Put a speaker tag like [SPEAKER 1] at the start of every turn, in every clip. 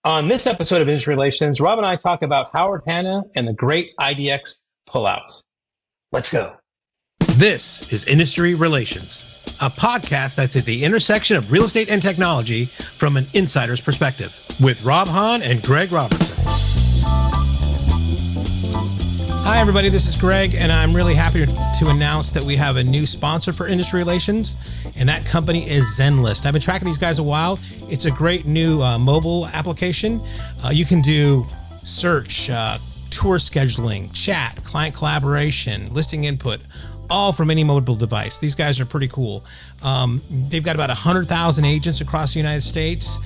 [SPEAKER 1] On this episode of Industry Relations, Rob and I talk about Howard Hanna and the great IDX pullouts. Let's go.
[SPEAKER 2] This is Industry Relations, a podcast that's at the intersection of real estate and technology from an insider's perspective, with Rob Hahn and Greg Robertson. Hi, everybody. This is Greg, and I'm really happy to announce that we have a new sponsor for Industry Relations, and that company is Zenlist. I've been tracking these guys a while. It's a great new mobile application. You can do search, tour scheduling, chat, client collaboration, listing input, all from any mobile device. These guys are pretty cool. They've got about 100,000 agents across the United States.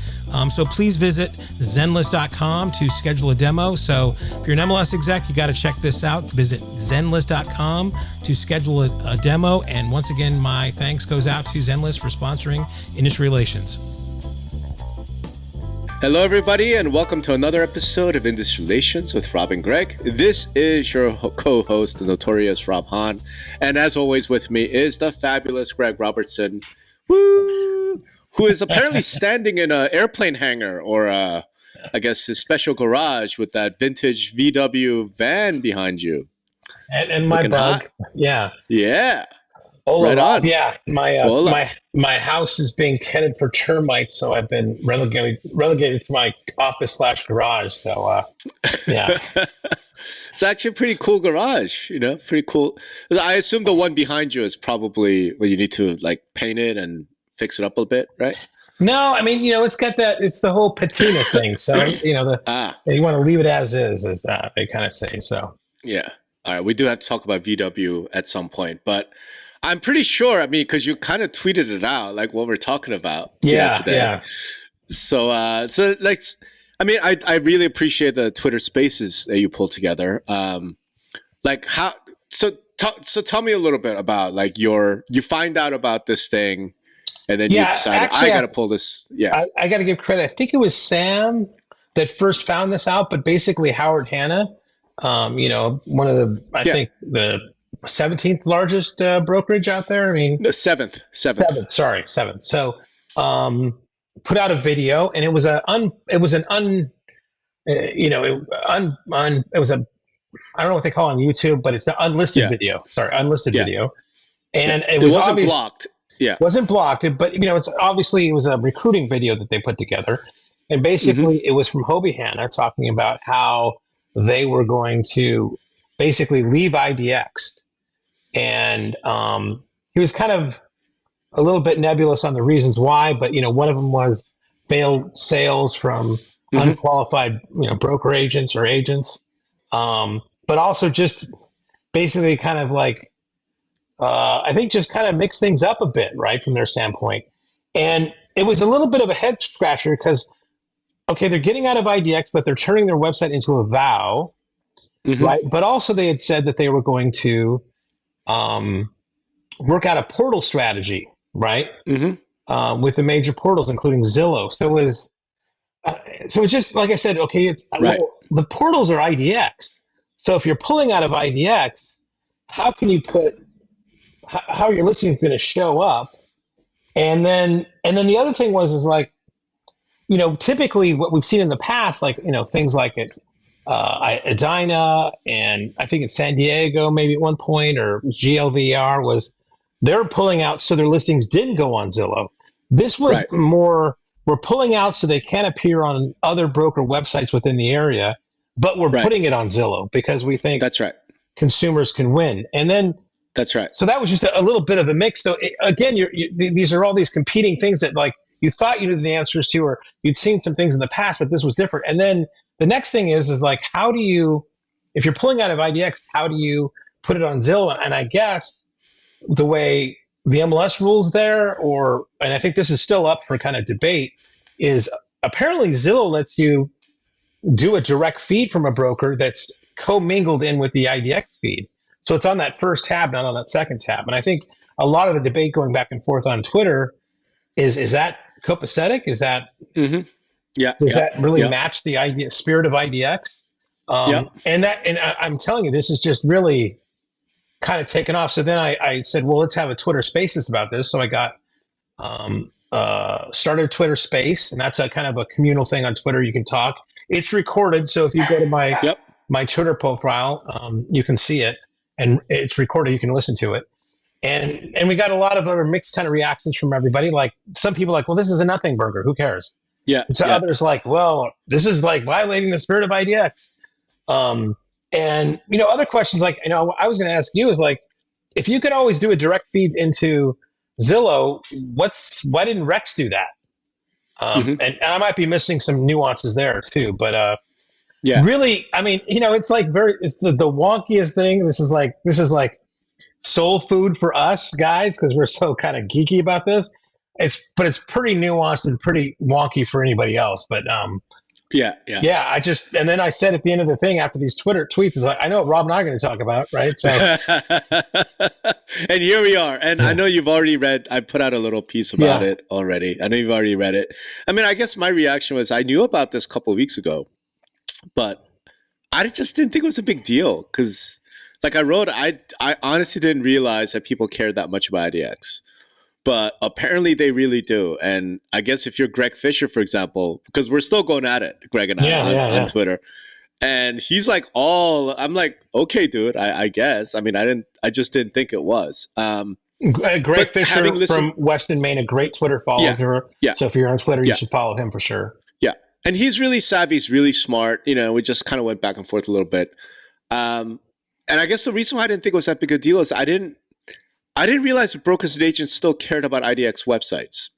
[SPEAKER 2] So please visit zenlist.com to schedule a demo. So if you're an MLS exec, you got to check this out. Visit zenlist.com to schedule a demo. And once again, my thanks goes out to Zenlist for sponsoring Industry Relations.
[SPEAKER 3] Hello, everybody, and welcome to another episode of Industry Relations with Rob and Greg. This is your co-host, the Notorious Rob Hahn, and as always with me is the fabulous Greg Robertson, who is apparently standing in an airplane hangar or, I guess, his special garage with that vintage VW van behind you.
[SPEAKER 1] And my bug, hot. Yeah.
[SPEAKER 3] Hola, right on.
[SPEAKER 1] Yeah, my house is being tented for termites, so I've been relegated to my office/garage. So, yeah,
[SPEAKER 3] it's actually a pretty cool garage. Pretty cool. I assume the one behind you is probably where you need to like paint it and fix it up a bit, right?
[SPEAKER 1] No, I mean, it's got that. It's the whole patina thing. So, you want to leave it as is they kind of say. So,
[SPEAKER 3] yeah. All right, we do have to talk about VW at some point, but I'm pretty sure, because you kind of tweeted it out, like what we're talking about today. Yeah. So I really appreciate the Twitter Spaces that you pulled together. So tell me a little bit about you find out about this thing, and then you decided I got to pull this. Yeah,
[SPEAKER 1] I got to give credit. I think it was Sam that first found this out, but basically Howard Hanna, one of the think the 17th largest brokerage out there. No,
[SPEAKER 3] seventh.
[SPEAKER 1] Seventh. So, put out a video, and it was I don't know what they call it on YouTube, but it's the unlisted video. Sorry, unlisted video, and it
[SPEAKER 3] wasn't blocked. Yeah,
[SPEAKER 1] wasn't blocked, but it was a recruiting video that they put together, and basically it was from Howard Hanna talking about how they were going to basically leave IDX. And he was kind of a little bit nebulous on the reasons why, but one of them was failed sales from unqualified broker agents or agents, but also just basically kind of I think just kind of mix things up a bit, right, from their standpoint. And it was a little bit of a head scratcher because they're getting out of IDX, but they're turning their website into a vow, right? But also they had said that they were going to work out a portal strategy, right? With the major portals, including Zillow. So it's just like I said. The portals are IDX. So if you're pulling out of IDX, how can you how your listing is going to show up? And then the other thing is typically what we've seen in the past, things like it. Edina, and I think in San Diego, maybe at one point, or GLVR was they're pulling out so their listings didn't go on Zillow. This was more we're pulling out so they can appear on other broker websites within the area, but we're putting it on Zillow because we think
[SPEAKER 3] that's right.
[SPEAKER 1] Consumers can win. And then
[SPEAKER 3] that's right.
[SPEAKER 1] So that was just a little bit of a mix. So again, these are all these competing things that you thought you knew the answers to, or you'd seen some things in the past, but this was different. And then the next thing is how do you, if you're pulling out of IDX, how do you put it on Zillow? And I guess the way the MLS rules there, and I think this is still up for kind of debate, is apparently Zillow lets you do a direct feed from a broker that's commingled in with the IDX feed. So it's on that first tab, not on that second tab. And I think a lot of the debate going back and forth on Twitter is that copacetic? Is that does that really match the spirit of IDX? And I'm telling you, this is just really kind of taken off. So then I said, well, let's have a Twitter Spaces about this. So I got started a Twitter space, and that's a kind of a communal thing on Twitter. You can talk. It's recorded, so if you go to
[SPEAKER 3] Yep.
[SPEAKER 1] my Twitter profile, you can see it, and it's recorded. You can listen to it, and we got a lot of other mixed kind of reactions from everybody. Like some people like, well, this is a nothing burger. Who cares?
[SPEAKER 3] Yeah.
[SPEAKER 1] And to others like, well, this is like violating the spirit of IDX. And other questions like I was going to ask you is like, if you could always do a direct feed into Zillow, why didn't Rex do that? And I might be missing some nuances there too, but
[SPEAKER 3] Yeah.
[SPEAKER 1] really, I mean, it's like it's the wonkiest thing. This is like soul food for us guys because we're so kind of geeky about this. It's pretty nuanced and pretty wonky for anybody else. But
[SPEAKER 3] Yeah.
[SPEAKER 1] and then I said at the end of the thing after these Twitter tweets is like, I know what Rob and I are going to talk about, right? So,
[SPEAKER 3] and here we are. And I know you've already read. I put out a little piece about it already. I know you've already read it. I mean, I guess my reaction was I knew about this a couple of weeks ago, but I just didn't think it was a big deal because, like I wrote, I honestly didn't realize that people cared that much about IDX. But apparently they really do. And I guess if you're Greg Fisher, for example, because we're still going at it, Greg and I on Twitter. And he's like, I'm like, okay, dude, I guess. I mean, I just didn't think it was.
[SPEAKER 1] Greg Fisher from Weston, Maine, a great Twitter follower.
[SPEAKER 3] Yeah.
[SPEAKER 1] So if you're on Twitter, you should follow him for sure.
[SPEAKER 3] Yeah. And he's really savvy. He's really smart. We just kind of went back and forth a little bit. And I guess the reason why I didn't think it was that big a deal is I didn't realize that brokers and agents still cared about IDX websites.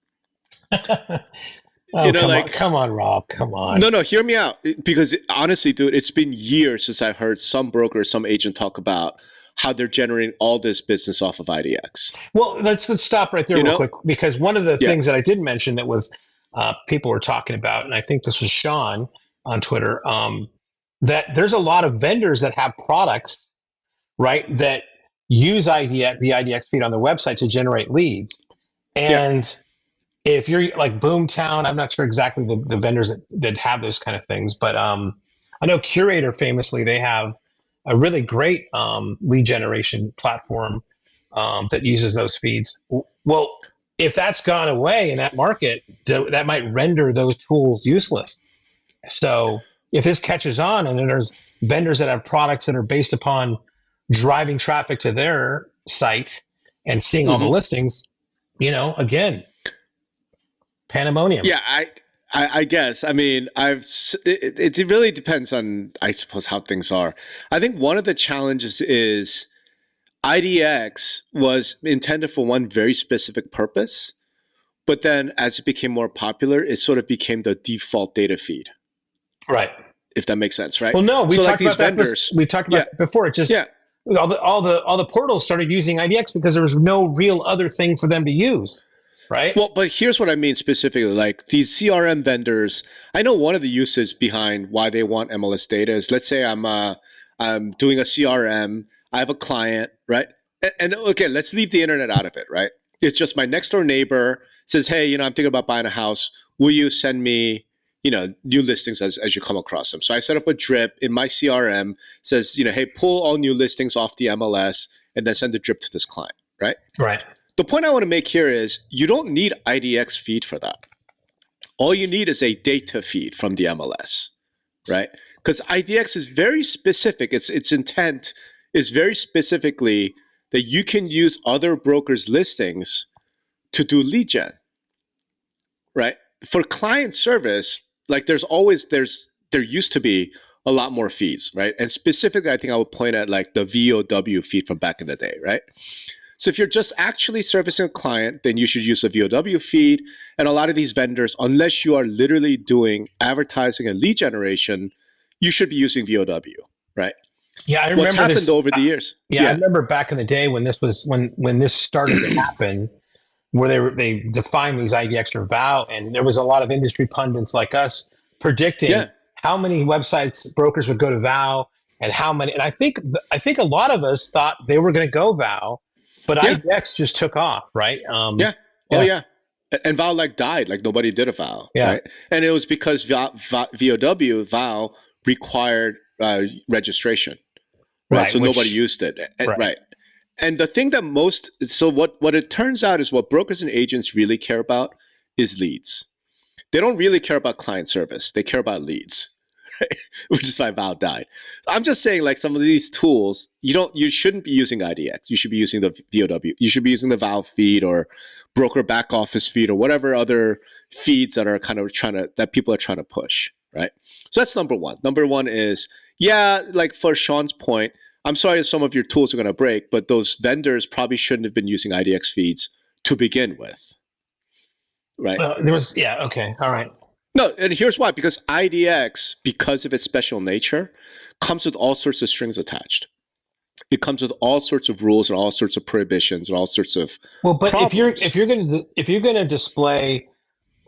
[SPEAKER 1] Come on, Rob, come on.
[SPEAKER 3] No, hear me out. Because honestly, dude, it's been years since I've heard some broker, some agent talk about how they're generating all this business off of IDX.
[SPEAKER 1] Well, let's stop right there real quick, because one of the things that I did mention that was people were talking about, and I think this was Sean on Twitter, that there's a lot of vendors that have products, right, that use the IDX feed on their website to generate leads. And if you're like Boomtown, I'm not sure exactly the vendors that have those kind of things, but I know Curator famously, they have a really great lead generation platform that uses those feeds. Well, if that's gone away in that market, that might render those tools useless. So if this catches on and then there's vendors that have products that are based upon driving traffic to their site and seeing all the listings, again, pandemonium.
[SPEAKER 3] Yeah, I guess. I mean, it really depends on, I suppose, how things are. I think one of the challenges is IDX was intended for one very specific purpose, but then as it became more popular, it sort of became the default data feed.
[SPEAKER 1] Right.
[SPEAKER 3] If that makes sense, right?
[SPEAKER 1] Well, no, we talked about
[SPEAKER 3] vendors.
[SPEAKER 1] We talked about it before. It just all the portals started using IDX because there was no real other thing for them to use. Right.
[SPEAKER 3] Well, but here's what I mean specifically. Like these CRM vendors, I know one of the uses behind why they want MLS data is, let's say I'm doing a CRM. I have a client, right? And okay, let's leave the internet out of it, right? It's just my next door neighbor says, hey, I'm thinking about buying a house. Will you send me, new listings as you come across them? So I set up a drip in my CRM, says, hey, pull all new listings off the MLS and then send the drip to this client, right?
[SPEAKER 1] Right.
[SPEAKER 3] The point I want to make here is you don't need IDX feed for that. All you need is a data feed from the MLS, right? Because IDX is very specific. Its intent is very specifically that you can use other brokers' listings to do lead gen, right? For client service, like there used to be a lot more feeds, right? And specifically, I think I would point at like the VOW feed from back in the day, right? So if you're just actually servicing a client, then you should use the VOW feed. And a lot of these vendors, unless you are literally doing advertising and lead generation, you should be using VOW, right?
[SPEAKER 1] Yeah, I remember
[SPEAKER 3] what's happened over the years.
[SPEAKER 1] Yeah, I remember back in the day when this was when this started to happen, where they defined these IDX or VOW, and there was a lot of industry pundits like us predicting how many websites brokers would go to VOW and how many. And I think a lot of us thought they were going to go VOW. But IDX just took off, right?
[SPEAKER 3] And VOW died, like nobody did a VOW, right? And it was because VOW required registration, right? So nobody used it, right? And the thing that what it turns out is what brokers and agents really care about is leads. They don't really care about client service. They care about leads, right? Which is why Val died. I'm just saying, like, some of these tools, you shouldn't be using IDX. You should be using the VOW. You should be using the Val feed or broker back office feed or whatever other feeds that are kind of that people are trying to push, right? So that's number one. Number one is, yeah, like for Sean's point, I'm sorry that some of your tools are going to break, but those vendors probably shouldn't have been using IDX feeds to begin with. Right.
[SPEAKER 1] Okay. All right.
[SPEAKER 3] No, and here's why. Because IDX, because of its special nature, comes with all sorts of strings attached. It comes with all sorts of rules and all sorts of prohibitions and all sorts of
[SPEAKER 1] but
[SPEAKER 3] problems.
[SPEAKER 1] if you're going to display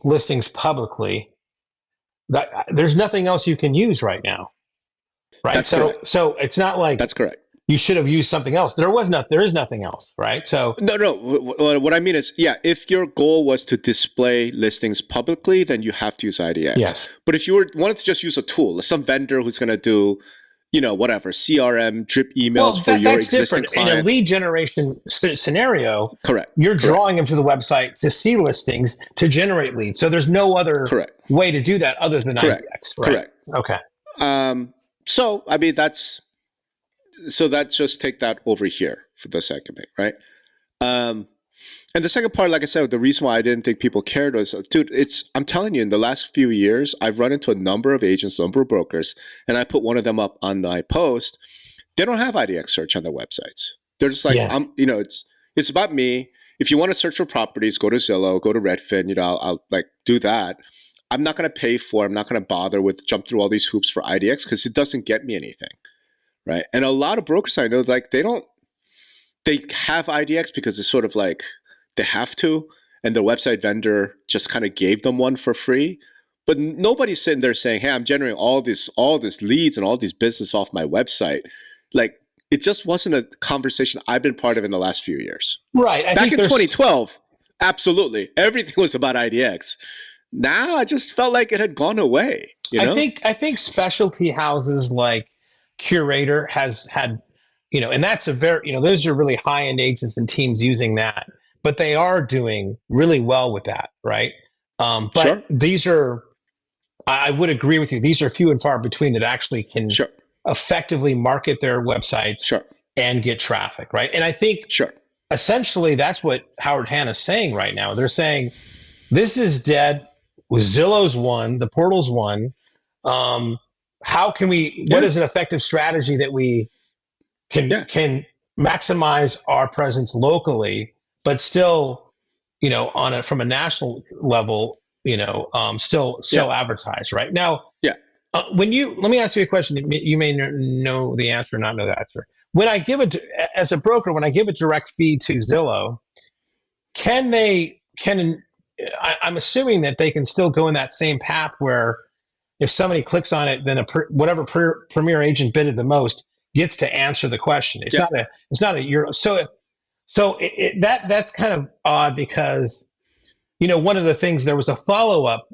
[SPEAKER 1] listings publicly, there's nothing else you can use right now. Right.
[SPEAKER 3] That's correct.
[SPEAKER 1] So it's not like
[SPEAKER 3] that's correct.
[SPEAKER 1] You should have used something else. There is nothing else, right? So
[SPEAKER 3] no. What I mean is, yeah, if your goal was to display listings publicly, then you have to use IDX.
[SPEAKER 1] Yes.
[SPEAKER 3] But if you wanted to just use a tool, some vendor who's going to do, whatever, CRM, drip emails for your existing clients.
[SPEAKER 1] In a lead generation scenario,
[SPEAKER 3] correct.
[SPEAKER 1] You're drawing them to the website to see listings to generate leads. So there's no other way to do that other than IDX. Right?
[SPEAKER 3] Correct.
[SPEAKER 1] Okay.
[SPEAKER 3] So I mean So let's just take that over here for the second, right? And the second part, like I said, the reason why I didn't think people cared was, dude, I'm telling you, in the last few years, I've run into a number of agents, a number of brokers, and I put one of them up on my post. They don't have IDX search on their websites. They're just like, it's about me. If you want to search for properties, go to Zillow, go to Redfin, I'll like do that. I'm not going to pay for it. I'm not going to bother with jump through all these hoops for IDX because it doesn't get me anything. Right. And a lot of brokers I know, like they have IDX because it's sort of like they have to, and the website vendor just kind of gave them one for free. But nobody's sitting there saying, hey, I'm generating all this leads and all these business off my website. Like it just wasn't a conversation I've been part of in the last few years.
[SPEAKER 1] Right.
[SPEAKER 3] Back in 2012, absolutely. Everything was about IDX. Now I just felt like it had gone away.
[SPEAKER 1] I think specialty houses like Curator has had, and that's a very, those are really high-end agents and teams using that, but they are doing really well with that, right? But these are, I would agree with you, these are few and far between that actually can effectively market their websites and get traffic, right? And I think essentially that's what Howard Hanna is saying right now. They're saying this is dead. Zillow's won, the portal's won. How can we? What is an effective strategy that we can maximize our presence locally, but still, from a national level, still advertise right now? Yeah. Let me ask you a question. You may know the answer, or not know the answer. When I give as a broker, when I give a direct feed to Zillow, I'm assuming that they can still go in that same path where, if somebody clicks on it, then whatever premier agent bidded the most gets to answer the question. It's not a euro. That's kind of odd because, one of the things, there was a follow-up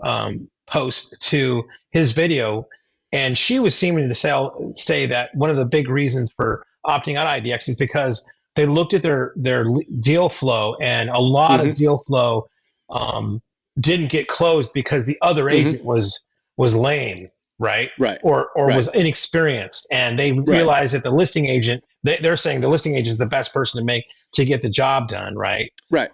[SPEAKER 1] post to his video, and she was seeming to say that one of the big reasons for opting out of IDX is because they looked at their deal flow, and a lot of deal flow didn't get closed because the other agent was lame, right? Or was inexperienced, and they realized that the listing agent, they're saying the listing agent is the best person to get the job done, right?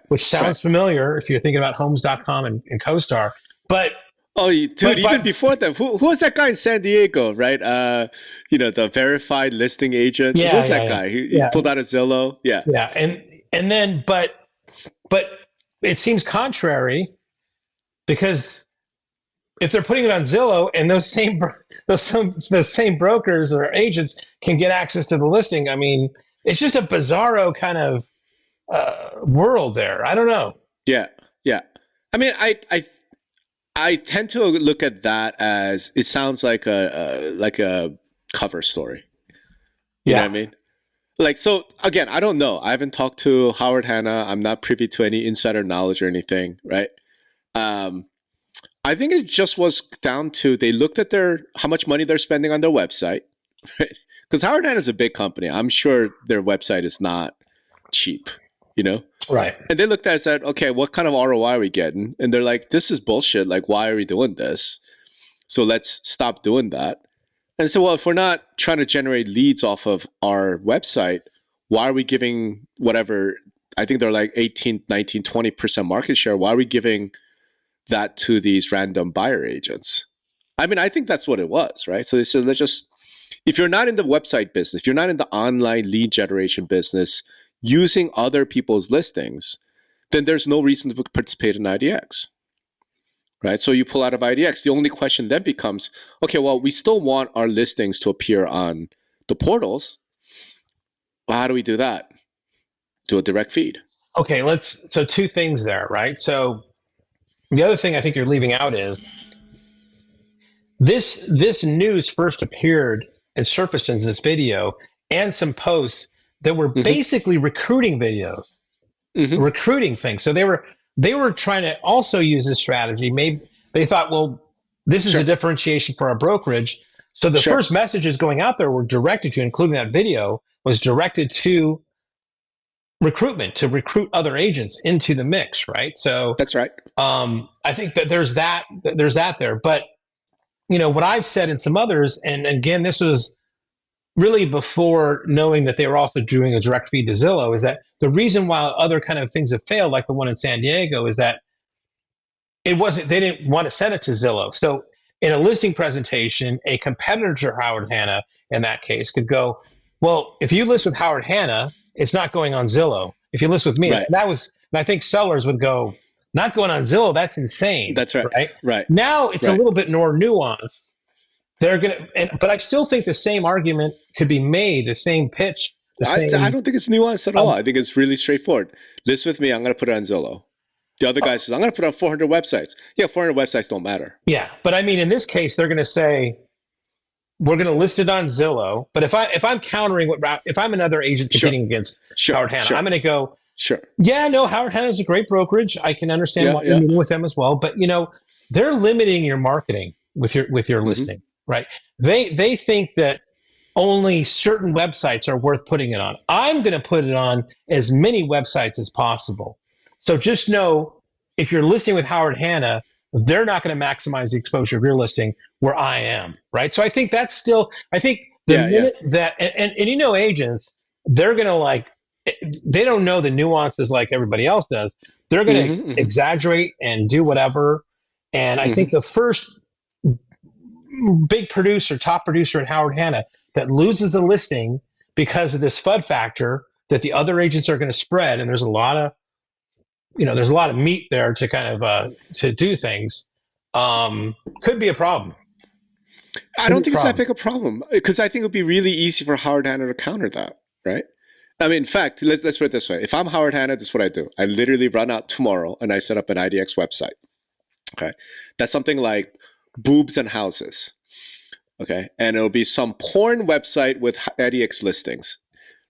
[SPEAKER 1] Which sounds familiar if you're thinking about Homes.com and CoStar, but
[SPEAKER 3] even before that, who was that guy in San Diego, right? The verified listing agent. Who was that guy? He pulled out a Zillow.
[SPEAKER 1] And then but it seems contrary, because if they're putting it on Zillow and those same brokers or agents can get access to the listing, I mean, it's just a bizarro kind of world there. I don't know. Yeah.
[SPEAKER 3] I mean, I tend to look at that as it sounds like a cover story. You know what I mean? Like, so again, I don't know. I haven't talked to Howard Hanna. I'm not privy to any insider knowledge or anything, right? I think it just was down to they looked at how much money they're spending on their website, right? Because Howard Hanna is a big company. I'm sure their website is not cheap,
[SPEAKER 1] Right.
[SPEAKER 3] And they looked at it and said, okay, what kind of ROI are we getting? And they're like, this is bullshit. Like, why are we doing this? So let's stop doing that. And so, well, if we're not trying to generate leads off of our website, why are we giving whatever, I think they're like 18, 19, 20% market share. Why are we giving that to these random buyer agents? I mean, I think that's what it was, right? So they said, let's just, if you're not in the website business, if you're not in the online lead generation business, using other people's listings, then there's no reason to participate in IDX, right? So you pull out of IDX. The only question then becomes, okay, well, we still want our listings to appear on the portals. Well, how do we do that? Do a direct feed.
[SPEAKER 1] Okay, so two things there, right? So the other thing I think you're leaving out is this news first appeared and surfaced in this video and some posts that were basically recruiting videos, recruiting things. So they were trying to also use this strategy. Maybe they thought, well, this is a differentiation for our brokerage. So the first messages going out there were directed to, including that video, was directed to recruitment, to recruit other agents into the mix, right? So
[SPEAKER 3] that's right.
[SPEAKER 1] I think that there's that there. But what I've said and some others, and again, this was really before knowing that they were also doing a direct feed to Zillow, is that the reason why other kind of things have failed, like the one in San Diego, is that they didn't want to send it to Zillow. So in a listing presentation, a competitor to Howard Hanna in that case could go, well, if you list with Howard Hanna, it's not going on Zillow. If you list with me, and I think sellers would go, not going on Zillow, that's insane.
[SPEAKER 3] That's right. Right.
[SPEAKER 1] Now it's a little bit more nuanced. But I still think the same argument could be made, the same pitch.
[SPEAKER 3] I don't think it's nuanced at all. I think it's really straightforward. List with me, I'm going to put it on Zillow. The other guy says, I'm going to put it on 400 websites. Yeah, 400 websites don't matter.
[SPEAKER 1] Yeah, but I mean, in this case, they're going to say, we're going to list it on Zillow. But if I'm countering if I'm another agent competing against Howard Hanna, I'm going to go, yeah, no, Howard Hanna is a great brokerage. I can understand why you're meeting with them as well. But they're limiting your marketing with your listing, right? They think that only certain websites are worth putting it on. I'm going to put it on as many websites as possible. So just know, if you're listing with Howard Hanna, they're not going to maximize the exposure of your listing where I am, right? So I think that's still, the minute that, and agents, they're going to they don't know the nuances like everybody else does. They're going to exaggerate and do whatever. And I think the first big producer, top producer in Howard Hanna that loses a listing because of this FUD factor that the other agents are going to spread, and there's a lot of meat there to kind of to do things, could be a problem.
[SPEAKER 3] I don't think it's that big a problem, because I think it would be really easy for Howard Hanna to counter that, right? I mean, in fact, let's put it this way. If I'm Howard Hanna, this is what I do. I literally run out tomorrow and I set up an IDX website. Okay. That's something like boobs and houses. Okay. And it'll be some porn website with IDX listings,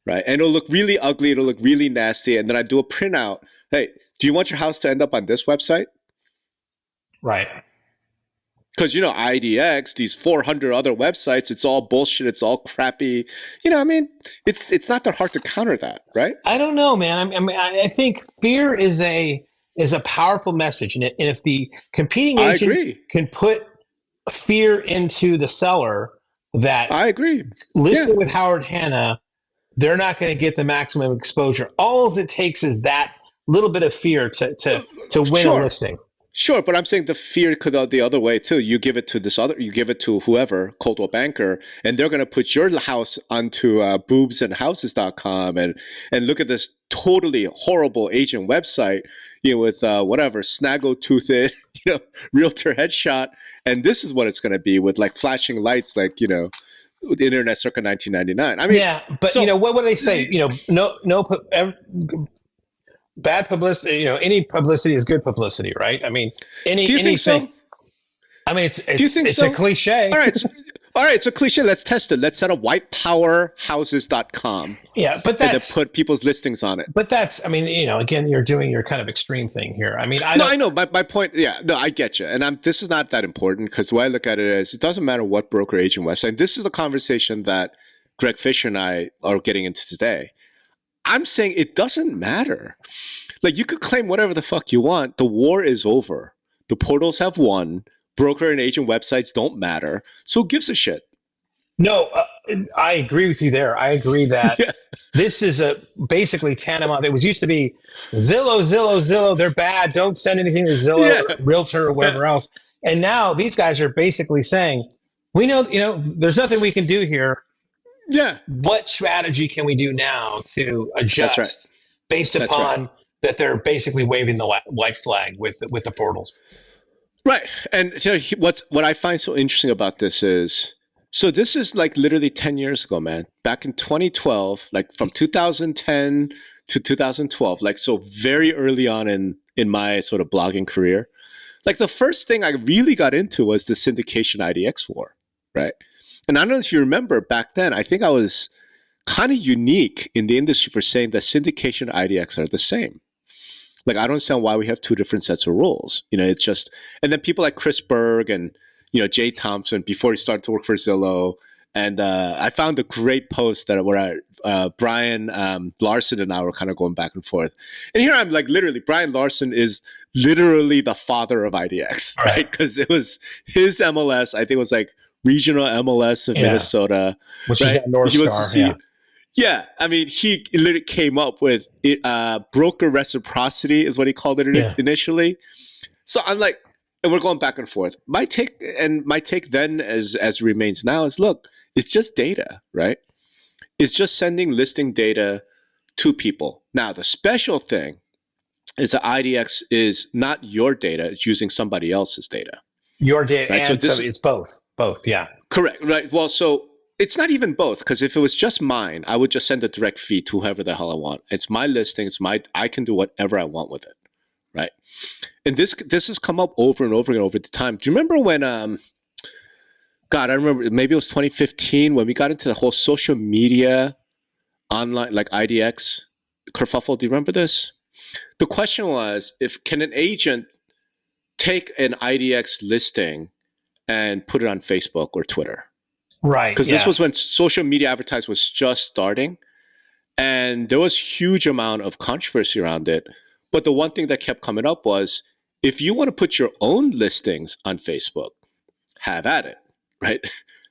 [SPEAKER 3] right? And it'll look really ugly. It'll look really nasty. And then I do a printout. Hey, do you want your house to end up on this website?
[SPEAKER 1] Right.
[SPEAKER 3] Because, IDX, these 400 other websites, it's all bullshit. It's all crappy. It's not that hard to counter that, right?
[SPEAKER 1] I don't know, man. I think fear is a powerful message. And if the competing agent can put fear into the seller that
[SPEAKER 3] I agree.
[SPEAKER 1] Listed with Howard Hanna, they're not going to get the maximum exposure. All it takes is that little bit of fear to win a listing.
[SPEAKER 3] Sure, but I'm saying the fear could go the other way too. You give it to whoever, Coldwell Banker, and they're going to put your house onto boobsandhouses.com and look at this totally horrible agent website, with whatever snaggletooth, realtor headshot, and this is what it's going to be with like flashing lights, like the internet circa 1999. I mean,
[SPEAKER 1] yeah, but what would they say? Bad publicity, any publicity is good publicity, right? I mean,
[SPEAKER 3] do you think so?
[SPEAKER 1] I mean, it's
[SPEAKER 3] so?
[SPEAKER 1] a cliche.
[SPEAKER 3] All right, it's a cliche. Let's test it. Let's set up whitepowerhouses.com.
[SPEAKER 1] Yeah, but that's...
[SPEAKER 3] And then put people's listings on it.
[SPEAKER 1] But that's, again, you're doing your kind of extreme thing here. I
[SPEAKER 3] know. My point, I get you. And this is not that important, because the way I look at it is, it doesn't matter what broker agent website. This is a conversation that Greg Fisher and I are getting into today. I'm saying it doesn't matter. Like, you could claim whatever the fuck you want. The war is over. The portals have won. Broker and agent websites don't matter. So who gives a shit?
[SPEAKER 1] No, I agree with you there. I agree that
[SPEAKER 3] Yeah.
[SPEAKER 1] this is basically tantamount. It was used to be Zillow. They're bad. Don't send anything to Zillow,
[SPEAKER 3] Yeah.
[SPEAKER 1] or Realtor, or wherever else. And now these guys are basically saying, we know, there's nothing we can do here.
[SPEAKER 3] Yeah.
[SPEAKER 1] What strategy can we do now to adjust based upon that they're basically waving the white flag with the portals?
[SPEAKER 3] Right. And what I find so interesting about this is, so this is like literally 10 years ago, man. Back in 2012, like from 2010 to 2012, like, so very early on in my sort of blogging career, like the first thing I really got into was the syndication IDX war, right? And I don't know if you remember back then, I think I was kind of unique in the industry for saying that syndication and IDX are the same. Like, I don't understand why we have two different sets of rules. It's just, and then people like Chris Berg and, Jay Thompson, before he started to work for Zillow. And I found a great post where Brian Larson and I were kind of going back and forth. And here I'm like, literally, Brian Larson is literally the father of IDX, right? Because it was his MLS. I think it was like regional MLS of Minnesota.
[SPEAKER 1] Which is North Star,
[SPEAKER 3] Yeah, I mean, he literally came up with it, broker reciprocity is what he called it initially. So I'm like, and we're going back and forth. My take then, as remains now, is look, it's just data, right? It's just sending listing data to people. Now, the special thing is that IDX is not your data; it's using somebody else's data.
[SPEAKER 1] Your data,
[SPEAKER 3] right?
[SPEAKER 1] and so it's both, yeah.
[SPEAKER 3] Correct, right? Well, so. It's not even both, because if it was just mine, I would just send a direct feed to whoever the hell I want. It's my listing. I can do whatever I want with it, right? And this has come up over and over again over the time. Do you remember when, I remember maybe it was 2015 when we got into the whole social media online, like IDX kerfuffle? Do you remember this? The question was, can an agent take an IDX listing and put it on Facebook or Twitter?
[SPEAKER 1] Right.
[SPEAKER 3] Because this was when social media advertising was just starting, and there was huge amount of controversy around it. But the one thing that kept coming up was, if you want to put your own listings on Facebook, have at it, right?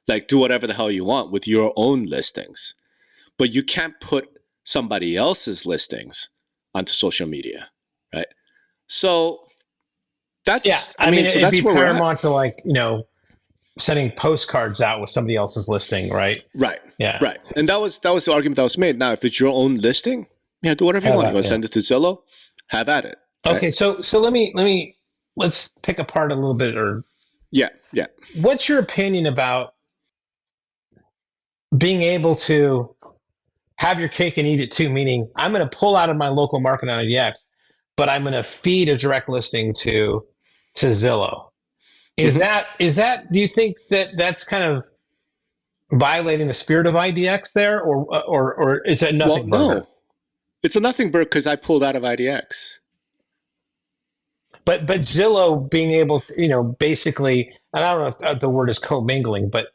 [SPEAKER 3] Like, do whatever the hell you want with your own listings. But you can't put somebody else's listings onto social media, right? So that's,
[SPEAKER 1] I mean,
[SPEAKER 3] so
[SPEAKER 1] it'd
[SPEAKER 3] that's
[SPEAKER 1] be
[SPEAKER 3] where we're at.
[SPEAKER 1] paramount to, like, sending postcards out with somebody else's listing, right?
[SPEAKER 3] Right.
[SPEAKER 1] Yeah.
[SPEAKER 3] Right. And that was the argument that was made. Now, if it's your own listing, do whatever you want. You want to send it to Zillow, have at it. Right?
[SPEAKER 1] Okay. So let's pick apart a little bit, or
[SPEAKER 3] yeah.
[SPEAKER 1] What's your opinion about being able to have your cake and eat it too? Meaning, I'm going to pull out of my local market on IDX, but I'm going to feed a direct listing to Zillow. Is that? Do you think that that's kind of violating the spirit of IDX there, or is that nothing?
[SPEAKER 3] Well, no, it's a nothing burger because I pulled out of IDX.
[SPEAKER 1] But Zillow being able to, basically, and I don't know if the word is commingling, but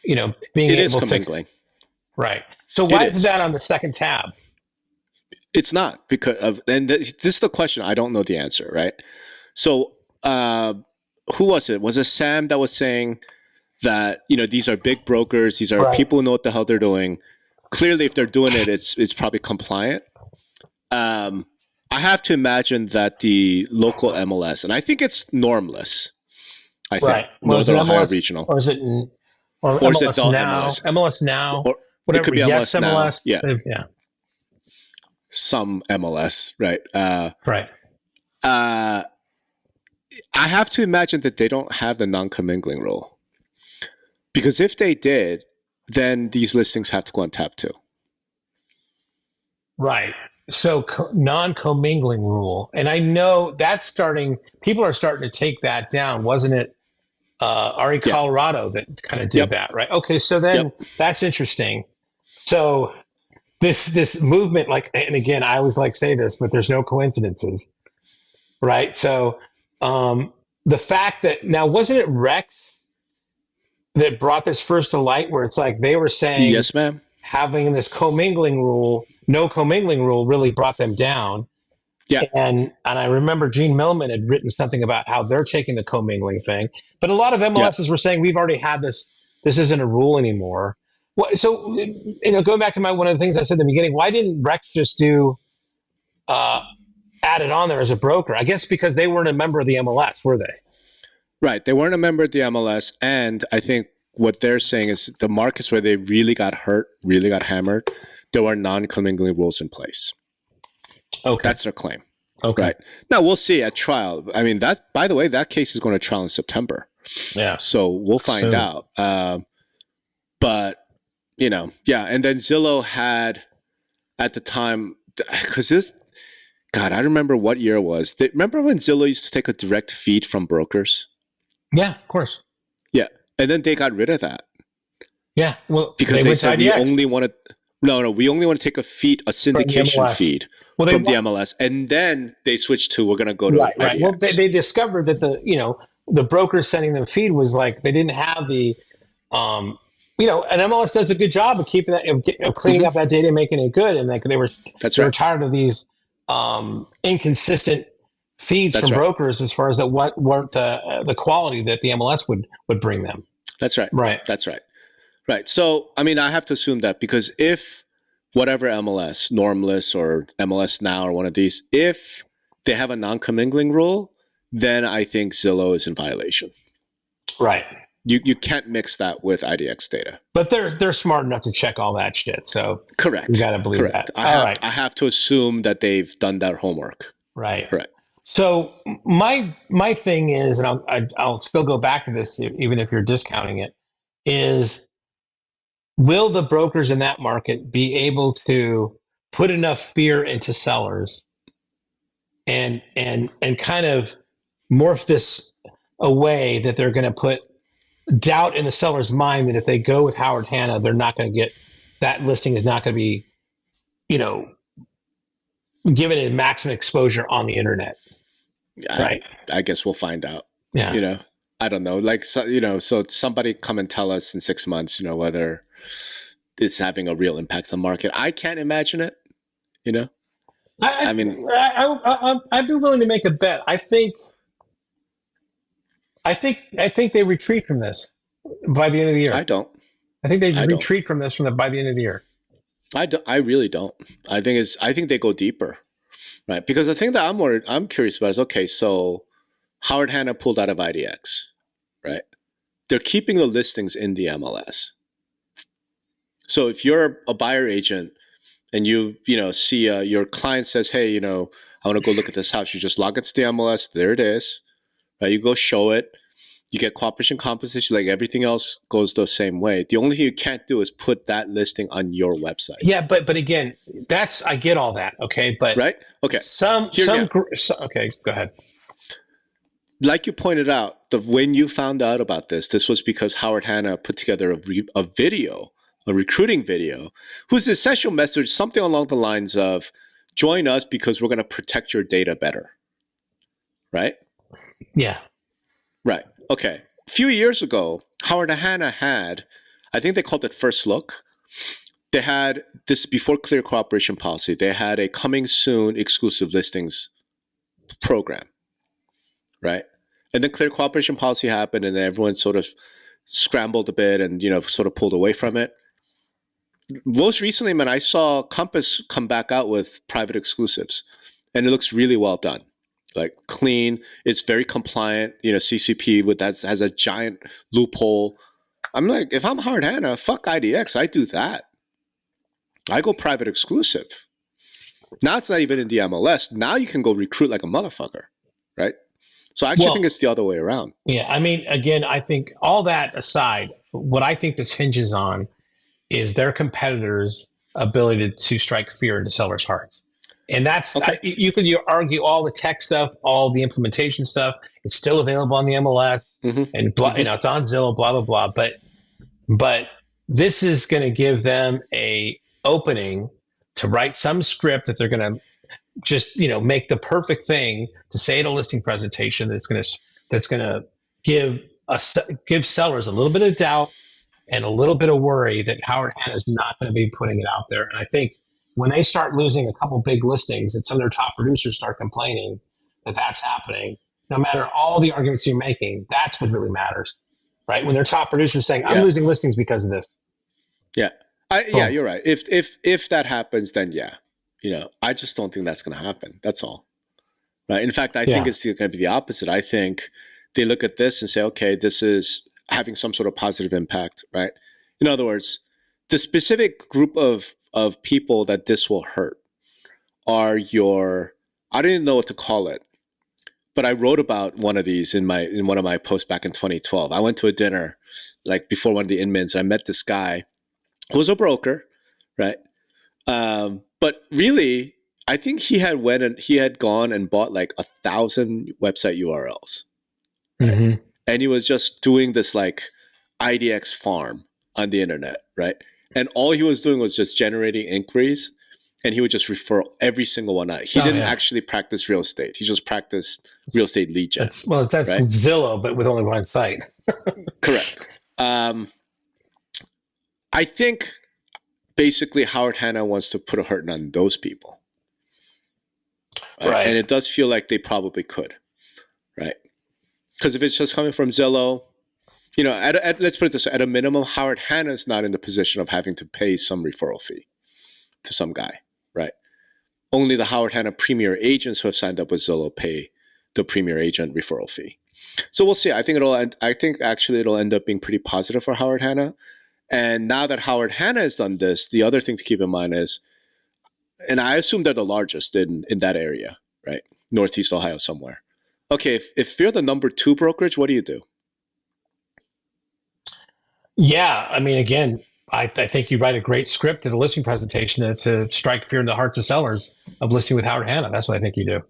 [SPEAKER 1] being
[SPEAKER 3] it
[SPEAKER 1] able
[SPEAKER 3] is commingling,
[SPEAKER 1] right? So why is that on the second tab?
[SPEAKER 3] It's not, because of, and this is the question. I don't know the answer, right? So. Who was it? Was it Sam that was saying that, these are big brokers, these are people who know what the hell they're doing. Clearly, if they're doing it, it's probably compliant. I have to imagine that the local MLS, and I think it's Normless. I think Northern Ohio Regional,
[SPEAKER 1] or is it MLS Now? MLS Now,
[SPEAKER 3] or
[SPEAKER 1] whatever.
[SPEAKER 3] It could be
[SPEAKER 1] yes,
[SPEAKER 3] MLS
[SPEAKER 1] Now.
[SPEAKER 3] Yeah,
[SPEAKER 1] yeah.
[SPEAKER 3] Some MLS, right?
[SPEAKER 1] Right.
[SPEAKER 3] I have to imagine that they don't have the non-commingling rule, because if they did, then these listings have to go on tab 2.
[SPEAKER 1] Right. So non-commingling rule, and I know that's people are starting to take that down, wasn't it? RE Colorado that kind of did that, right? Okay, so then that's interesting. So this movement, like, and again, I always say this, but there's no coincidences, right? So. The fact that now, wasn't it Rex that brought this first to light, where it's like they were saying,
[SPEAKER 3] yes, ma'am.
[SPEAKER 1] having this commingling rule, no commingling rule, really brought them down.
[SPEAKER 3] Yeah.
[SPEAKER 1] And I remember Gene Millman had written something about how they're taking the commingling thing, but a lot of MLSs were saying we've already had this. This isn't a rule anymore. Well, so going back to one of the things I said in the beginning, why didn't Rex just do add it on there as a broker? I guess because they weren't a member of the MLS, were they?
[SPEAKER 3] Right. They weren't a member of the MLS, and I think what they're saying is the markets where they really got hurt, really got hammered, there were non-commingling rules in place.
[SPEAKER 1] Okay.
[SPEAKER 3] That's their claim.
[SPEAKER 1] Okay.
[SPEAKER 3] Right. Now we'll see at trial. I mean, by the way, that case is going to trial in September.
[SPEAKER 1] Yeah.
[SPEAKER 3] So we'll find out. But yeah. And then Zillow had at the time, because God, I remember what year it was. Remember when Zillow used to take a direct feed from brokers?
[SPEAKER 1] Yeah, of course.
[SPEAKER 3] Yeah. And then they got rid of that.
[SPEAKER 1] Yeah. Well,
[SPEAKER 3] because they said we only want to. No, we only want to take a syndication feed from the MLS, and then they switched to we're going to go to IDX.
[SPEAKER 1] Right. Well, they discovered that the brokers sending them feed was like they didn't have the, and MLS does a good job of keeping that of cleaning up that data and making it good, and they were tired of these inconsistent feeds from brokers as far as that what weren't the quality that the MLS would bring them.
[SPEAKER 3] That's right.
[SPEAKER 1] Right.
[SPEAKER 3] That's right. Right. So, I mean, I have to assume that because if whatever MLS, Normless or MLS Now or one of these, if they have a non-commingling rule, then I think Zillow is in violation.
[SPEAKER 1] Right.
[SPEAKER 3] You can't mix that with IDX data.
[SPEAKER 1] But they're smart enough to check all that shit. So
[SPEAKER 3] correct.
[SPEAKER 1] You got to believe that.
[SPEAKER 3] I have to assume that they've done their homework.
[SPEAKER 1] Right.
[SPEAKER 3] Correct.
[SPEAKER 1] So my thing is, and I'll still go back to this even if you're discounting it, is will the brokers in that market be able to put enough fear into sellers and kind of morph this away that they're going to put doubt in the seller's mind that if they go with Howard Hanna, they're not going to get that listing is not going to be, given it maximum exposure on the internet. Right.
[SPEAKER 3] I guess we'll find out.
[SPEAKER 1] Yeah.
[SPEAKER 3] I don't know. Like, so somebody come and tell us in 6 months, whether it's having a real impact on the market. I can't imagine it, I'd
[SPEAKER 1] be willing to make a bet. I think they retreat from this by the end of the year.
[SPEAKER 3] I don't.
[SPEAKER 1] I think they retreat from this by the end of the year.
[SPEAKER 3] I really don't. I think they go deeper, right? Because the thing that I'm curious about is, okay, so Howard Hanna pulled out of IDX, right? They're keeping the listings in the MLS. So if you're a buyer agent and you see your client says, hey, I want to go look at this house, you just log it to the MLS. There it is, right? You go show it. You get cooperation compensation, like everything else goes the same way. The only thing you can't do is put that listing on your website.
[SPEAKER 1] Yeah, but again, I get all that, okay? But
[SPEAKER 3] right? Okay.
[SPEAKER 1] Okay, go ahead.
[SPEAKER 3] Like you pointed out, when you found out about this was because Howard Hanna put together a video, a recruiting video, whose essential message, something along the lines of, join us because we're going to protect your data better. Right?
[SPEAKER 1] Yeah.
[SPEAKER 3] Right. Okay. A few years ago, Howard Hanna had, I think they called it First Look. They had this before Clear Cooperation Policy. They had a coming soon exclusive listings program. Right. And then Clear Cooperation Policy happened and then everyone sort of scrambled a bit and, sort of pulled away from it. Most recently, man, I saw Compass come back out with private exclusives and it looks really well done. Like clean, it's very compliant. CCP has a giant loophole. I'm like, if I'm Howard Hanna, fuck IDX, I do that. I go private exclusive. Now it's not even in the MLS. Now you can go recruit like a motherfucker, right? So I actually think it's the other way around.
[SPEAKER 1] Yeah, I mean, again, I think all that aside, what I think this hinges on is their competitors' ability to strike fear into sellers' hearts. And that's, okay. You argue all the tech stuff, all the implementation stuff. It's still available on the MLS and it's on Zillow, blah, blah, blah. But this is going to give them a opening to write some script that they're going to just, make the perfect thing to say at a listing presentation that's going to give sellers a little bit of doubt and a little bit of worry that Howard Hanna is not going to be putting it out there. And I think when they start losing a couple big listings and some of their top producers start complaining that that's happening, no matter all the arguments you're making, that's what really matters, right? When their top producers saying, I'm losing listings because of this.
[SPEAKER 3] Yeah. Yeah, you're right. If that happens, then yeah, I just don't think that's going to happen. That's all. Right. In fact, I think it's going to be the opposite. I think they look at this and say, okay, this is having some sort of positive impact, right? In other words, the specific group of people that this will hurt are I don't even know what to call it, but I wrote about one of these in one of my posts back in 2012. I went to a dinner like before one of the Inmans, and I met this guy who was a broker, right? But really, I think he had gone and bought like 1,000 website URLs.
[SPEAKER 1] Mm-hmm.
[SPEAKER 3] And he was just doing this like IDX farm on the internet, right? And all he was doing was just generating inquiries, and he would just refer every single one out. He didn't actually practice real estate. He just practiced real estate lead gen.
[SPEAKER 1] That's
[SPEAKER 3] right?
[SPEAKER 1] Zillow, but with only one site.
[SPEAKER 3] Correct. I think basically Howard Hanna wants to put a hurting on those people. Right. And it does feel like they probably could, right? Because if it's just coming from Zillow, let's put it this way, at a minimum, Howard Hanna is not in the position of having to pay some referral fee to some guy, right? Only the Howard Hanna premier agents who have signed up with Zillow pay the premier agent referral fee. So we'll see. I think actually it'll end up being pretty positive for Howard Hanna. And now that Howard Hanna has done this, the other thing to keep in mind is, and I assume they're the largest in that area, right? Northeast Ohio somewhere. Okay, if you're the number 2 brokerage, what do you do?
[SPEAKER 1] Yeah, I mean, again, I think you write a great script at a listing presentation to strike fear in the hearts of sellers of listing with Howard Hanna. That's what I think you do.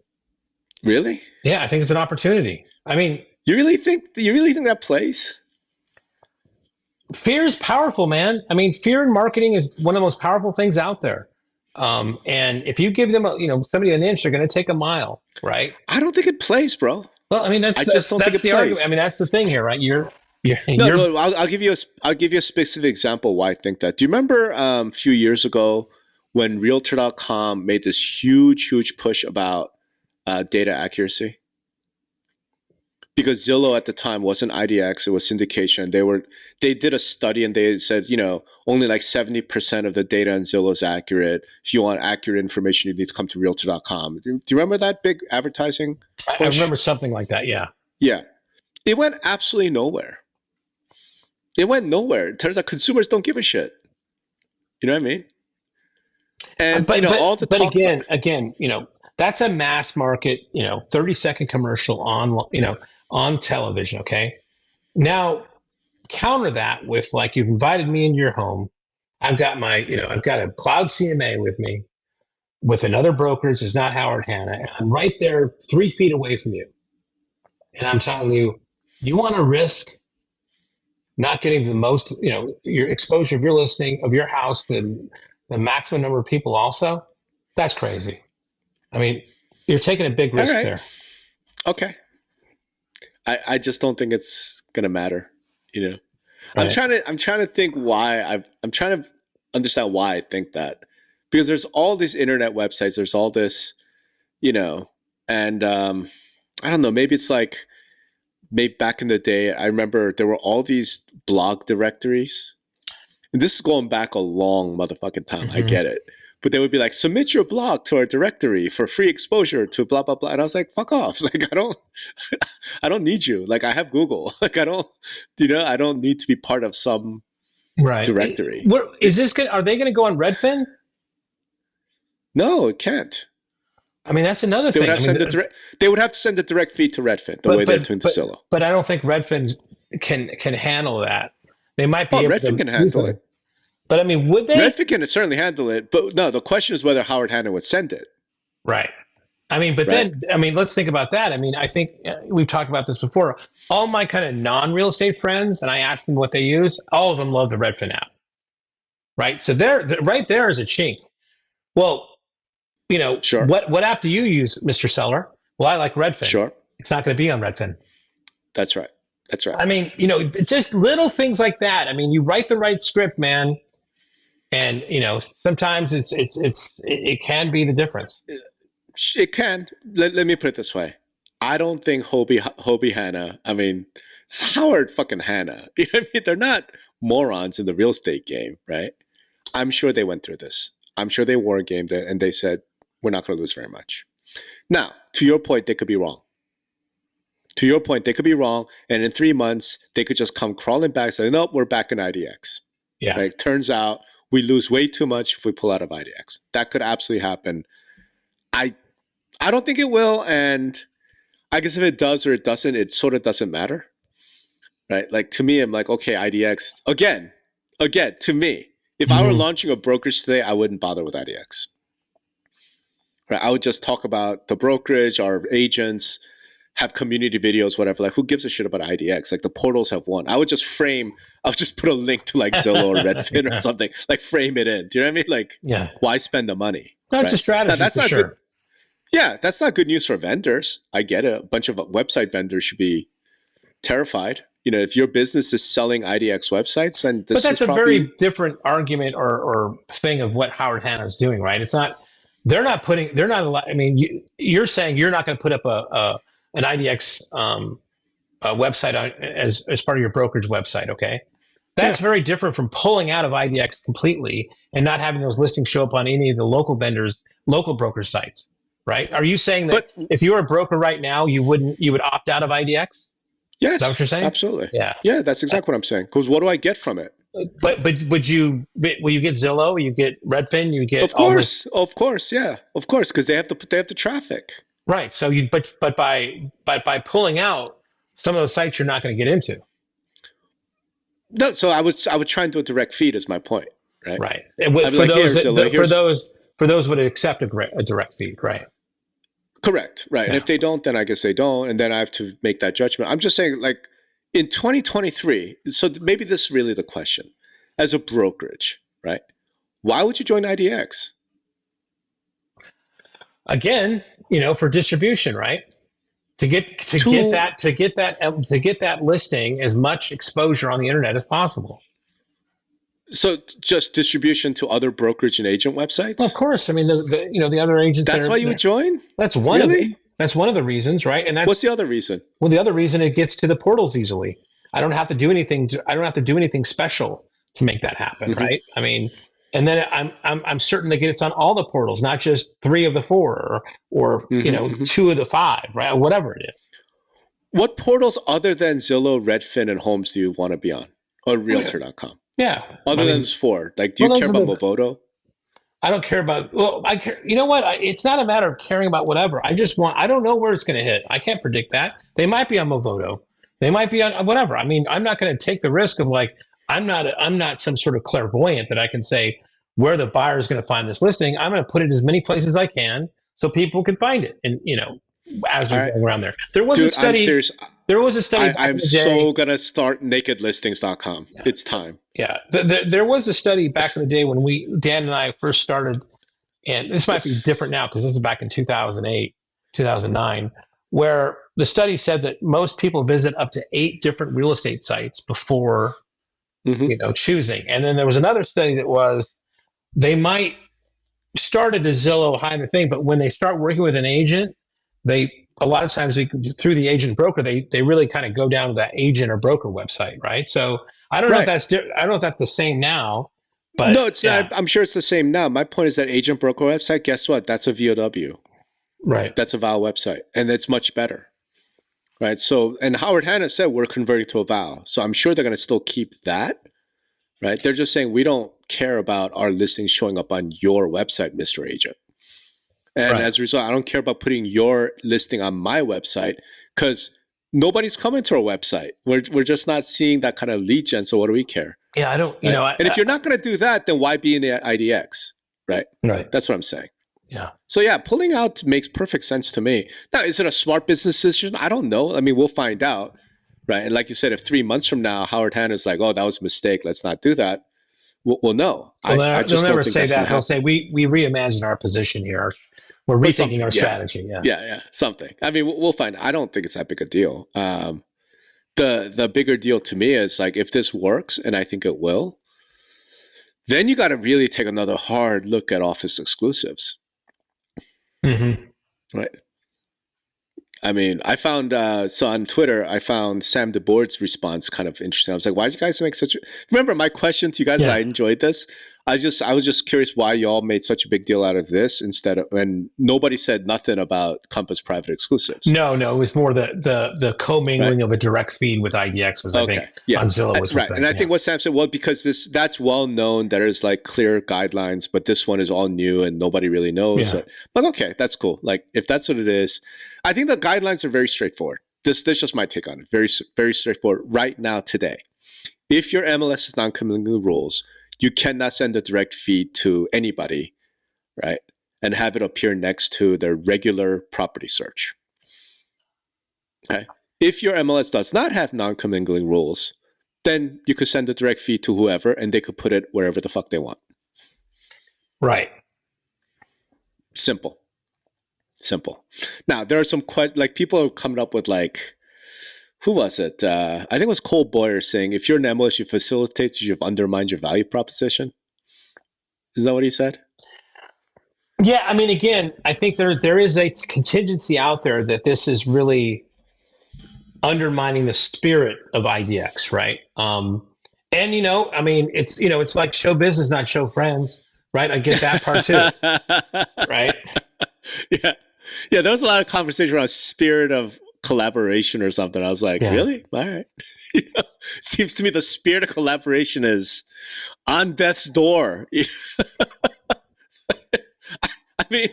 [SPEAKER 3] Really?
[SPEAKER 1] Yeah, I think it's an opportunity. I mean,
[SPEAKER 3] you really think that plays?
[SPEAKER 1] Fear is powerful, man. I mean, fear in marketing is one of the most powerful things out there. And if you give them somebody an inch, they're going to take a mile, right?
[SPEAKER 3] I don't think it plays, bro.
[SPEAKER 1] Well, I mean, that's the argument. I mean, that's the thing here, right?
[SPEAKER 3] No, I'll give you a specific example why I think that. Do you remember a few years ago when Realtor.com made this huge push about data accuracy? Because Zillow at the time wasn't IDX, it was syndication. They did a study and they said, only like 70% of the data in Zillow is accurate. If you want accurate information, you need to come to Realtor.com. Do you remember that big advertising push?
[SPEAKER 1] I remember something like that, yeah.
[SPEAKER 3] Yeah. It went absolutely nowhere. It went nowhere. It turns out consumers don't give a shit. You know what I mean? And
[SPEAKER 1] again, that's a mass market, 30-second commercial on television. Okay. Now counter that with like, you've invited me into your home. I've got I've got a cloud CMA with me with another brokerage. It's not Howard Hanna. And I'm right there 3 feet away from you. And I'm telling you, you want to risk not getting the most, your exposure of your listing of your house to the maximum number of people also. That's crazy. I mean, you're taking a big risk there.
[SPEAKER 3] Okay. I just don't think it's gonna matter. Right. I'm trying to think why I'm trying to understand why I think that, because there's all these internet websites. There's all this, and I don't know. Maybe it's like back in the day. I remember there were all these blog directories, and this is going back a long motherfucking time. Mm-hmm. I get it. But they would be like, submit your blog to our directory for free exposure to blah, blah, blah. And I was like, fuck off. Like, I don't need you. Like, I have Google. Like, I don't need to be part of some directory.
[SPEAKER 1] Are they going to go on Redfin?
[SPEAKER 3] No, it can't.
[SPEAKER 1] I mean, that's another thing.
[SPEAKER 3] They would have to send a direct feed to Redfin, the way they're doing to Zillow.
[SPEAKER 1] But I don't think Redfin can handle that. They might be able
[SPEAKER 3] Redfin can handle it.
[SPEAKER 1] But I mean, would they?
[SPEAKER 3] Redfin can certainly handle it, but no, the question is whether Howard Hanna would send it.
[SPEAKER 1] Right. I mean, let's think about that. I mean, I think we've talked about this before. All my kind of non-real estate friends, and I asked them what they use, all of them love the Redfin app. Right. So right there is a chink. Well, sure. What app do you use, Mr. Seller? Well, I like Redfin.
[SPEAKER 3] Sure.
[SPEAKER 1] It's not going to be on Redfin.
[SPEAKER 3] That's right. That's right.
[SPEAKER 1] I mean, just little things like that. I mean, you write the right script, man, and sometimes it can be the difference.
[SPEAKER 3] It can. Let me put it this way. I don't think Hobie Hanna, I mean, it's Howard fucking Hanna. You know what I mean? They're not morons in the real estate game, right? I'm sure they went through this. I'm sure they war gamed it and they said, we're not going to lose very much. Now, to your point, they could be wrong. To your point, they could be wrong. And in 3 months, they could just come crawling back and say, nope, we're back in IDX.
[SPEAKER 1] Yeah.
[SPEAKER 3] Right? Turns out we lose way too much if we pull out of IDX. That could absolutely happen. I don't think it will. And I guess if it does or it doesn't, it sort of doesn't matter. Right? Like to me, I'm like, okay, IDX. Again, to me, if I were launching a brokerage today, I wouldn't bother with IDX. Right? I would just talk about the brokerage, our agents, have community videos, whatever. Like, who gives a shit about IDX? Like, the portals have won. I'll just put a link to like Zillow or Redfin or something. Like, frame it in. Do you know what I mean? Like, why spend the money?
[SPEAKER 1] That's a strategy. Now, that's not sure.
[SPEAKER 3] Good. Yeah, that's not good news for vendors. I get it. A bunch of website vendors should be terrified. If your business is selling IDX websites, then this
[SPEAKER 1] but that's
[SPEAKER 3] is
[SPEAKER 1] probably a very different argument or thing of what Howard Hanna is doing, right? It's not. They're not. I mean, you're saying you're not going to put up an IDX website as part of your brokerage website, okay? That's very different from pulling out of IDX completely and not having those listings show up on any of the local broker sites, right? Are you saying that if you were a broker right now, you would opt out of IDX?
[SPEAKER 3] Yes.
[SPEAKER 1] Is that what you're saying?
[SPEAKER 3] Absolutely.
[SPEAKER 1] Yeah.
[SPEAKER 3] Yeah, that's exactly what I'm saying. Because what do I get from it?
[SPEAKER 1] But will you get Zillow? Will you get Redfin? You get
[SPEAKER 3] of course, yeah, of course, because they have the traffic. Right.
[SPEAKER 1] So but by pulling out some of those sites, you're not going to get into.
[SPEAKER 3] No. So I would try and do a direct feed. Is my point, right?
[SPEAKER 1] Right. For those would accept a direct feed, right?
[SPEAKER 3] Correct. Right. Yeah. And if they don't, then I guess they don't, and then I have to make that judgment. I'm just saying, like in 2023. So maybe this is really the question: as a brokerage, right? Why would you join IDX?
[SPEAKER 1] Again, for distribution, right? To get that listing as much exposure on the internet as possible.
[SPEAKER 3] So just distribution to other brokerage and agent websites?
[SPEAKER 1] Well, of course. I mean, the other agents.
[SPEAKER 3] That's why you would join?
[SPEAKER 1] That's one of them. That's one of the reasons, right? And
[SPEAKER 3] what's the other reason?
[SPEAKER 1] Well, the other reason, it gets to the portals easily. I don't have to do anything. I don't have to do anything special to make that happen, right? I mean. And then I'm certain that it's on all the portals, not just 3 of the 4 or 2 of the 5, right? Or whatever it is.
[SPEAKER 3] What portals other than Zillow, Redfin, and Homes do you want to be on? Or Realtor.com?
[SPEAKER 1] Yeah.
[SPEAKER 3] Other than those 4. Like, do you care about Movoto?
[SPEAKER 1] I don't care about, I care. You know what? It's not a matter of caring about whatever. I don't know where it's going to hit. I can't predict that. They might be on Movoto. They might be on whatever. I mean, I'm not going to take the risk of like, I'm not some sort of clairvoyant that I can say where the buyer is going to find this listing. I'm going to put it as many places as I can so people can find it. And as we're going around there, there was a study. I'm serious. There was a study.
[SPEAKER 3] I'm so going to start nakedlistings.com. Yeah. It's time.
[SPEAKER 1] Yeah. There was a study back in the day when Dan and I first started, and this might be different now because this is back in 2008, 2009, where the study said that most people visit up to 8 different real estate sites before choosing. And then there was another study that was they might start at a Zillow high in the thing, but when they start working with an agent, a lot of times through the agent broker, they really kind of go down to that agent or broker website, right? So I don't know if that's I don't know if that's the same now, but
[SPEAKER 3] no, it's not. I'm sure it's the same now. My point is that agent broker website. Guess what? That's a VOW,
[SPEAKER 1] right?
[SPEAKER 3] That's a VAL website, and it's much better. Right. So, and Howard Hanna said we're converting to a VAL. So I'm sure they're going to still keep that. Right. They're just saying we don't care about our listings showing up on your website, Mr. Agent. And as a result, I don't care about putting your listing on my website because nobody's coming to our website. We're just not seeing that kind of lead gen. So what do we care?
[SPEAKER 1] Yeah, I don't,
[SPEAKER 3] and if you're not going to do that, then why be in the IDX? Right.
[SPEAKER 1] Right.
[SPEAKER 3] That's what I'm saying.
[SPEAKER 1] Yeah.
[SPEAKER 3] So yeah, pulling out makes perfect sense to me. Now, is it a smart business decision? I don't know. I mean, we'll find out, right? And like you said, if 3 months from now, Howard Hanna is like, "Oh, that was a mistake. Let's not do that." We'll know.
[SPEAKER 1] Well, they'll never say that. They'll say we reimagine our position here. We're rethinking our strategy. Yeah.
[SPEAKER 3] Something. I mean, we'll find. I don't think it's that big a deal. the bigger deal to me is like, if this works, and I think it will, then you got to really take another hard look at Office exclusives.
[SPEAKER 1] Mm-hmm.
[SPEAKER 3] Right. I mean, I found, so on Twitter, I found Sam DeBoard's response kind of interesting. I was like, why did you guys make such a, remember my question to you guys, I enjoyed this. I was just curious why y'all made such a big deal out of this instead of, and nobody said nothing about Compass private exclusives.
[SPEAKER 1] No, it was more the commingling of a direct feed with IDX was, I think, on Zillow was
[SPEAKER 3] right. And I think what Sam said, well, because that's well known, there's like clear guidelines, but this one is all new and nobody really knows. But okay, that's cool. Like if that's what it is, I think the guidelines are very straightforward. This is just my take on it. Very, very straightforward right now today. If your MLS is non-commingling rules, you cannot send a direct feed to anybody, right? And have it appear next to their regular property search. Okay. If your MLS does not have non-commingling rules, then you could send a direct feed to whoever and they could put it wherever the fuck they want.
[SPEAKER 1] Right.
[SPEAKER 3] Simple. Now, there are some like people are coming up with like, who was it? I think it was Cole Boyer saying, if you're an MLS, you facilitate, you've undermined your value proposition. Is that what he said?
[SPEAKER 1] Yeah, I mean, again, I think there is a contingency out there that this is really undermining the spirit of IDX, right? And I mean, it's like show business, not show friends, right? I get that part too, right?
[SPEAKER 3] Yeah. There was a lot of conversation around spirit of collaboration or something. I was like, really? All right. Seems to me the spirit of collaboration is on death's door. I mean,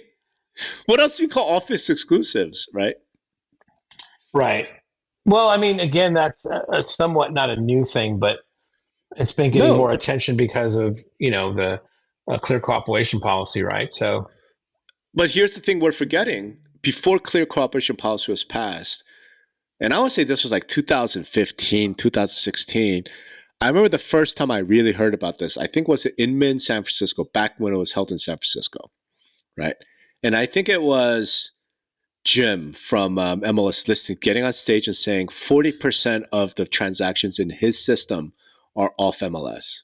[SPEAKER 3] what else do we call Office exclusives, right?
[SPEAKER 1] Right. Well, I mean, again, that's somewhat not a new thing, but it's been getting more attention because of, the clear cooperation policy, right? So,
[SPEAKER 3] but here's the thing we're forgetting. Before clear cooperation policy was passed, and I would say this was like 2015, 2016, I remember the first time I really heard about this, I think was in Inman, San Francisco, back when it was held in San Francisco, right? And I think it was Jim from MLS Listing getting on stage and saying 40% of the transactions in his system are off MLS.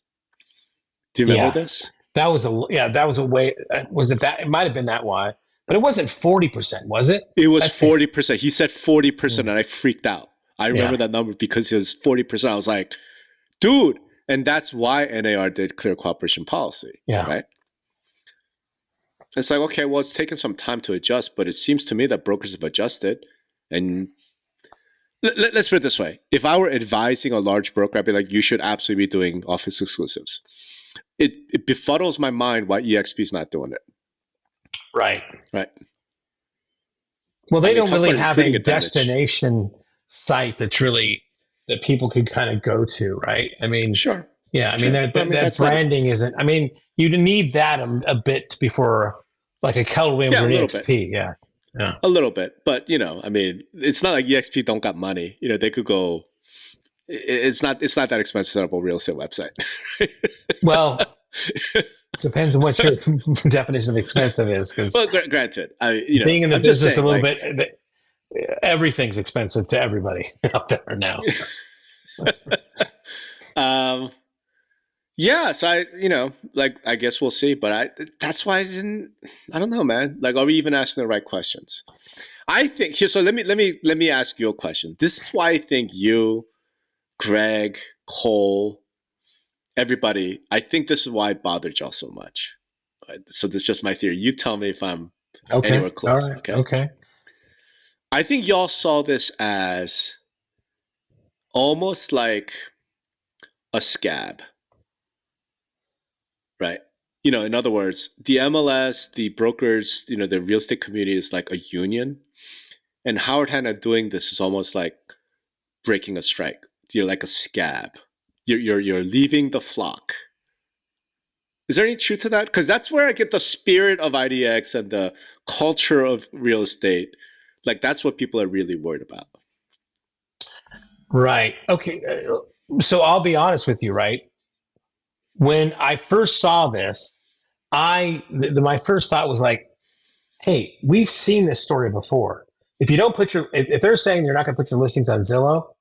[SPEAKER 3] Do you remember this?
[SPEAKER 1] That was a way. Was it that? It might have been that why, but it wasn't 40%, was it?
[SPEAKER 3] It was 40%. He said 40%, and I freaked out. I remember that number because it was 40%. I was like, dude, and that's why NAR did clear cooperation policy. Yeah. Right. It's like, okay, well, it's taken some time to adjust, but it seems to me that brokers have adjusted. And let's put it this way: if I were advising a large broker, I'd be like, you should absolutely be doing Office exclusives. It befuddles my mind why EXP is not doing it. Right.
[SPEAKER 1] Well, they don't really have a destination site that's really that people could kind of go to, right? I mean,
[SPEAKER 3] sure.
[SPEAKER 1] Yeah, I mean that branding isn't. I mean, you need that a bit before, like a Keller Williams or an EXP. Yeah,
[SPEAKER 3] a little bit. But I mean, it's not like EXP don't got money. They could go. It's not that expensive to set up a real estate website.
[SPEAKER 1] Well, depends on what your definition of expensive is.
[SPEAKER 3] Well, granted,
[SPEAKER 1] being in the business a little bit, everything's expensive to everybody out there now.
[SPEAKER 3] Yeah, so I guess we'll see, but that's why I don't know, man. Like, are we even asking the right questions? I think here. So let me ask you a question. This is why I think you, Greg, Cole, everybody, I think this is why it bothered y'all so much. Right? So this is just my theory. You tell me if I'm anywhere close.
[SPEAKER 1] Right. Okay.
[SPEAKER 3] I think y'all saw this as almost like a scab, right? In other words, the MLS, the brokers, the real estate community is like a union. And Howard Hanna doing this is almost like breaking a strike. You're like a scab. You're leaving the flock. Is there any truth to that? Because that's where I get the spirit of IDX and the culture of real estate. Like, that's what people are really worried about.
[SPEAKER 1] Right. Okay. So I'll be honest with you, right? When I first saw this, my first thought was like, hey, we've seen this story before. If you don't if they're saying you're not going to put your listings on Zillow,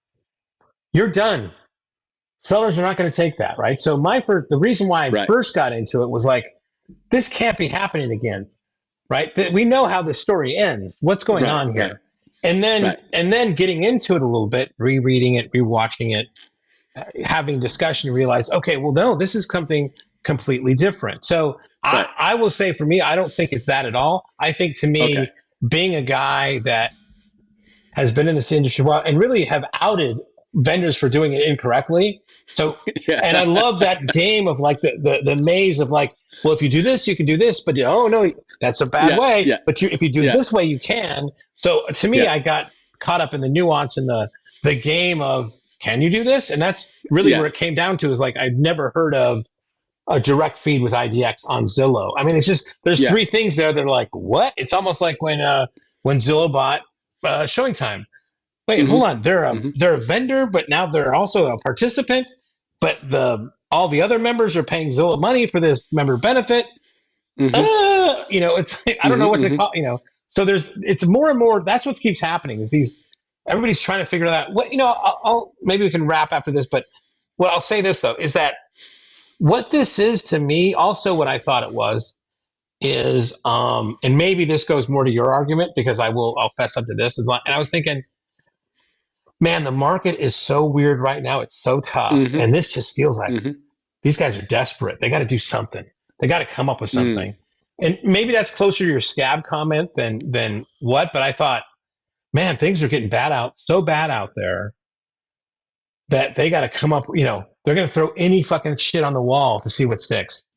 [SPEAKER 1] you're done. Sellers are not going to take that, right? So the reason why I first got into it was like, this can't be happening again, right? We know how this story ends. What's going on here?
[SPEAKER 3] Right.
[SPEAKER 1] And then getting into it a little bit, rereading it, rewatching it, having discussion, realize, okay, well, no, this is something completely different. So I will say for me, I don't think it's that at all. I think to me, being a guy that has been in this industry a while and really have outed vendors for doing it incorrectly. So, and I love that game of like the maze of like, well, if you do this, you can do this, but oh no, that's a bad way. Yeah. But if you do it this way, you can. So to me, I got caught up in the nuance and the game of, can you do this? And that's really where it came down to, is like, I've never heard of a direct feed with IDX on Zillow. I mean, it's just, there's three things there that are like, what? It's almost like when Zillow bought Showing Time. Wait, hold on. They're a vendor, but now they're also a participant. But all the other members are paying Zillow money for this member benefit. It's I don't know what to call. So it's more and more. That's what keeps happening. Is everybody's trying to figure that out. What I'll maybe we can wrap after this, but what I'll say this though is that what this is to me, also what I thought it was, is and maybe this goes more to your argument, because I'll fess up to this. And I was thinking, man, the market is so weird right now. It's so tough. And this just feels like these guys are desperate. They got to do something. They got to come up with something. And maybe that's closer to your scab comment than what, but I thought, man, things are getting so bad out there that they got to come up, they're going to throw any fucking shit on the wall to see what sticks.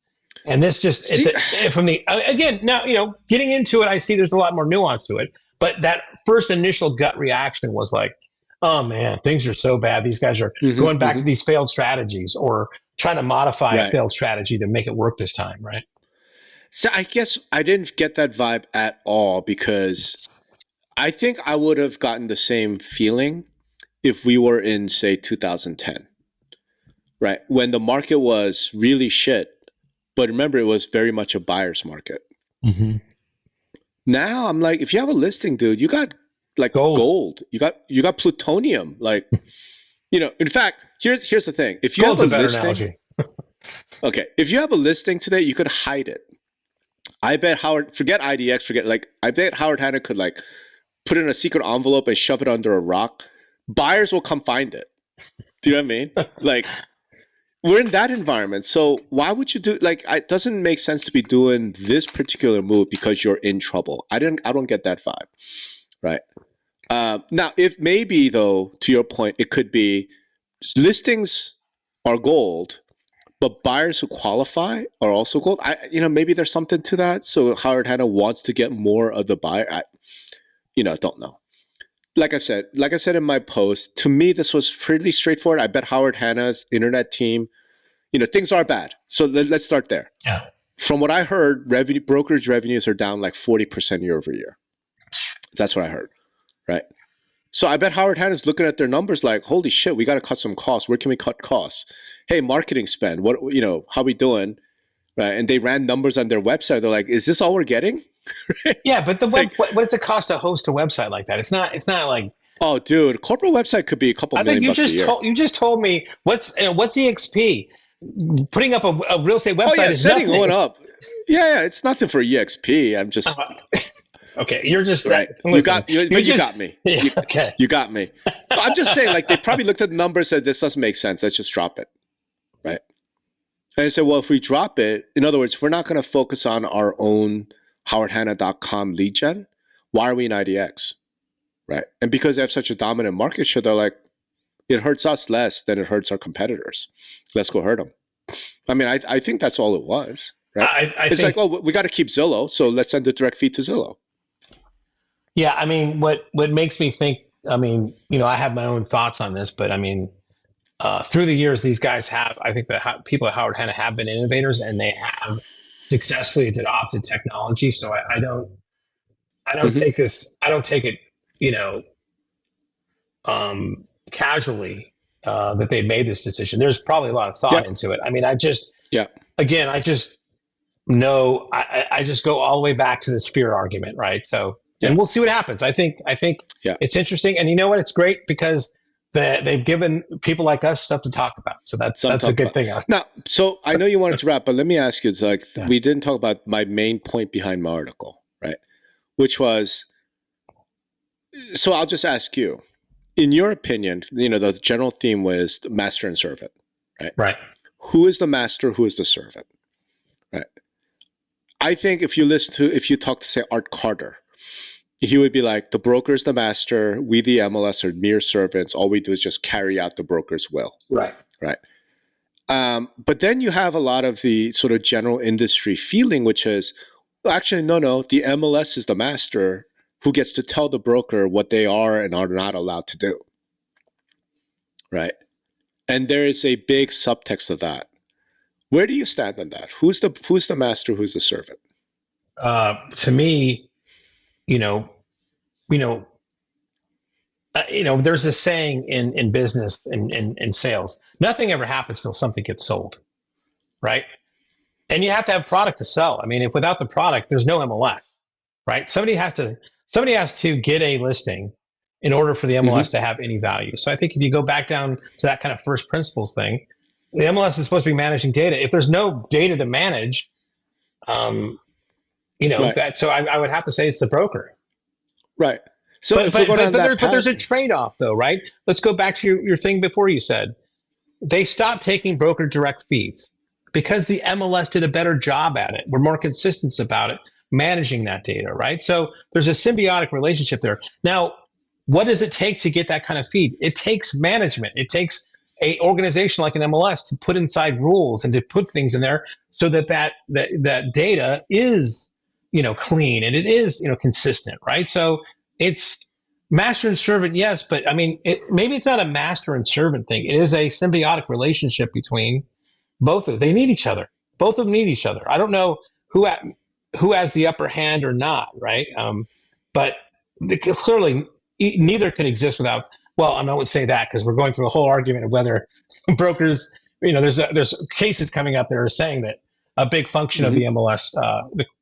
[SPEAKER 1] And this just, again, now, getting into it, I see there's a lot more nuance to it, but that first initial gut reaction was like, oh man, things are so bad. These guys are going back to these failed strategies or trying to modify a failed strategy to make it work this time. Right.
[SPEAKER 3] So I guess I didn't get that vibe at all, because I think I would have gotten the same feeling if we were in, say, 2010, right? When the market was really shit, but remember, it was very much a buyer's market. Now I'm like, if you have a listing, dude, you got like gold. You got plutonium. Like, in fact, here's the thing. If you have a listing, if you have a listing today, you could hide it. I bet forget IDX, I bet Howard Hanna could like put it in a secret envelope and shove it under a rock. Buyers will come find it. Do you know what I mean? Like, we're in that environment. So why would you do, it doesn't make sense to be doing this particular move because you're in trouble. I don't get that vibe. Right. Now, if maybe though, to your point, it could be listings are gold, but buyers who qualify are also gold. Maybe there's something to that. So Howard Hanna wants to get more of the buyer. Don't know. Like I said in my post, to me, this was pretty straightforward. I bet Howard Hanna's internet team, things are bad. So let's start there.
[SPEAKER 1] Yeah.
[SPEAKER 3] From what I heard, brokerage revenues are down like 40% year over year. That's what I heard. Right. So I bet Howard Hanna's looking at their numbers like, holy shit, we got to cut some costs. Where can we cut costs? Hey, marketing spend. What, how we doing? Right. And they ran numbers on their website. They're like, is this all we're getting?
[SPEAKER 1] Yeah. But what does it cost to host a website like that? It's not like,
[SPEAKER 3] oh, dude, corporate website could be a couple million bucks a year.
[SPEAKER 1] You just told me what's EXP? Putting up a real estate website is
[SPEAKER 3] setting
[SPEAKER 1] nothing.
[SPEAKER 3] one up. Yeah. It's nothing for EXP. I'm just.
[SPEAKER 1] Okay, you're just
[SPEAKER 3] right. You got me.
[SPEAKER 1] Okay,
[SPEAKER 3] you got me. I'm just saying, like, they probably looked at the numbers and said, this doesn't make sense. Let's just drop it, right? And I said, well, if we drop it, in other words, if we're not going to focus on our own howardhanna.com lead gen, why are we in IDX, right? And because they have such a dominant market share, they're like, it hurts us less than it hurts our competitors. Let's go hurt them. I mean, I think that's all it was, right? It's like, oh, we got to keep Zillow, so let's send the direct feed to Zillow.
[SPEAKER 1] Yeah, I mean, what makes me think, I mean, I have my own thoughts on this, but I mean, through the years, these guys I think the people at Howard Hanna have been innovators, and they have successfully adopted technology. So I don't take it, casually, that they made this decision. There's probably a lot of thought into it. I mean, I just know, I just go all the way back to this fear argument, right? So, and we'll see what happens. I think it's interesting. And you know what? It's great because they've given people like us stuff to talk about. So that's a good thing.
[SPEAKER 3] Now, so I know you wanted to wrap, but let me ask you, it's like,
[SPEAKER 1] Yeah.
[SPEAKER 3] we didn't talk about my main point behind my article, right? Which was, so I'll just ask you, in your opinion, the general theme was master and servant, right?
[SPEAKER 1] Right.
[SPEAKER 3] Who is the master? Who is the servant? Right. I think if you talk to, say, Art Carter, he would be like, the broker is the master. We, the MLS, are mere servants. All we do is just carry out the broker's will.
[SPEAKER 1] Right.
[SPEAKER 3] Right. But then you have a lot of the sort of general industry feeling, which is, well, actually, no, the MLS is the master who gets to tell the broker what they are and are not allowed to do. Right. And there is a big subtext of that. Where do you stand on that? Who's the master? Who's the servant?
[SPEAKER 1] To me, there's a saying in business and in sales: nothing ever happens till something gets sold, right? And you have to have product to sell. I mean, if without the product, there's no MLS, right? Somebody has to get a listing in order for the MLS to have any value. So I think if you go back down to that kind of first principles thing, the MLS is supposed to be managing data. If there's no data to manage, right. So I would have to say it's the broker.
[SPEAKER 3] Right. So
[SPEAKER 1] but there's a trade-off though, right? Let's go back to your thing before. You said they stopped taking broker direct feeds because the MLS did a better job at it. We're more consistent about it, managing that data, right? So there's a symbiotic relationship there. Now, what does it take to get that kind of feed? It takes management. It takes a organization like an MLS to put inside rules and to put things in there so that data is, clean and it is, consistent, right? So it's master and servant, yes, but I mean, maybe it's not a master and servant thing. It is a symbiotic relationship between both of them. They need each other. Both of them need each other. I don't know who has the upper hand or not, right? But clearly, neither can exist without. Well, I won't say that because we're going through a whole argument of whether brokers. There's cases coming up that are saying that a big function of the MLS,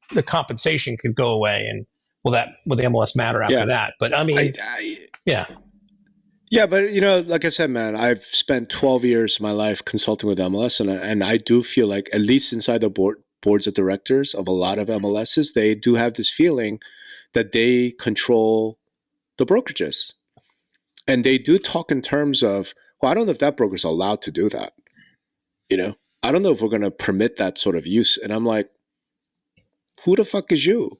[SPEAKER 1] the compensation could go away, and will the MLS matter after that? But I mean, yeah.
[SPEAKER 3] Yeah, but like I said, man, I've spent 12 years of my life consulting with MLS, and I do feel like, at least inside the boards of directors of a lot of MLSs, they do have this feeling that they control the brokerages. And they do talk in terms of, well, I don't know if that broker's allowed to do that. I don't know if we're going to permit that sort of use. And I'm like, who the fuck is you?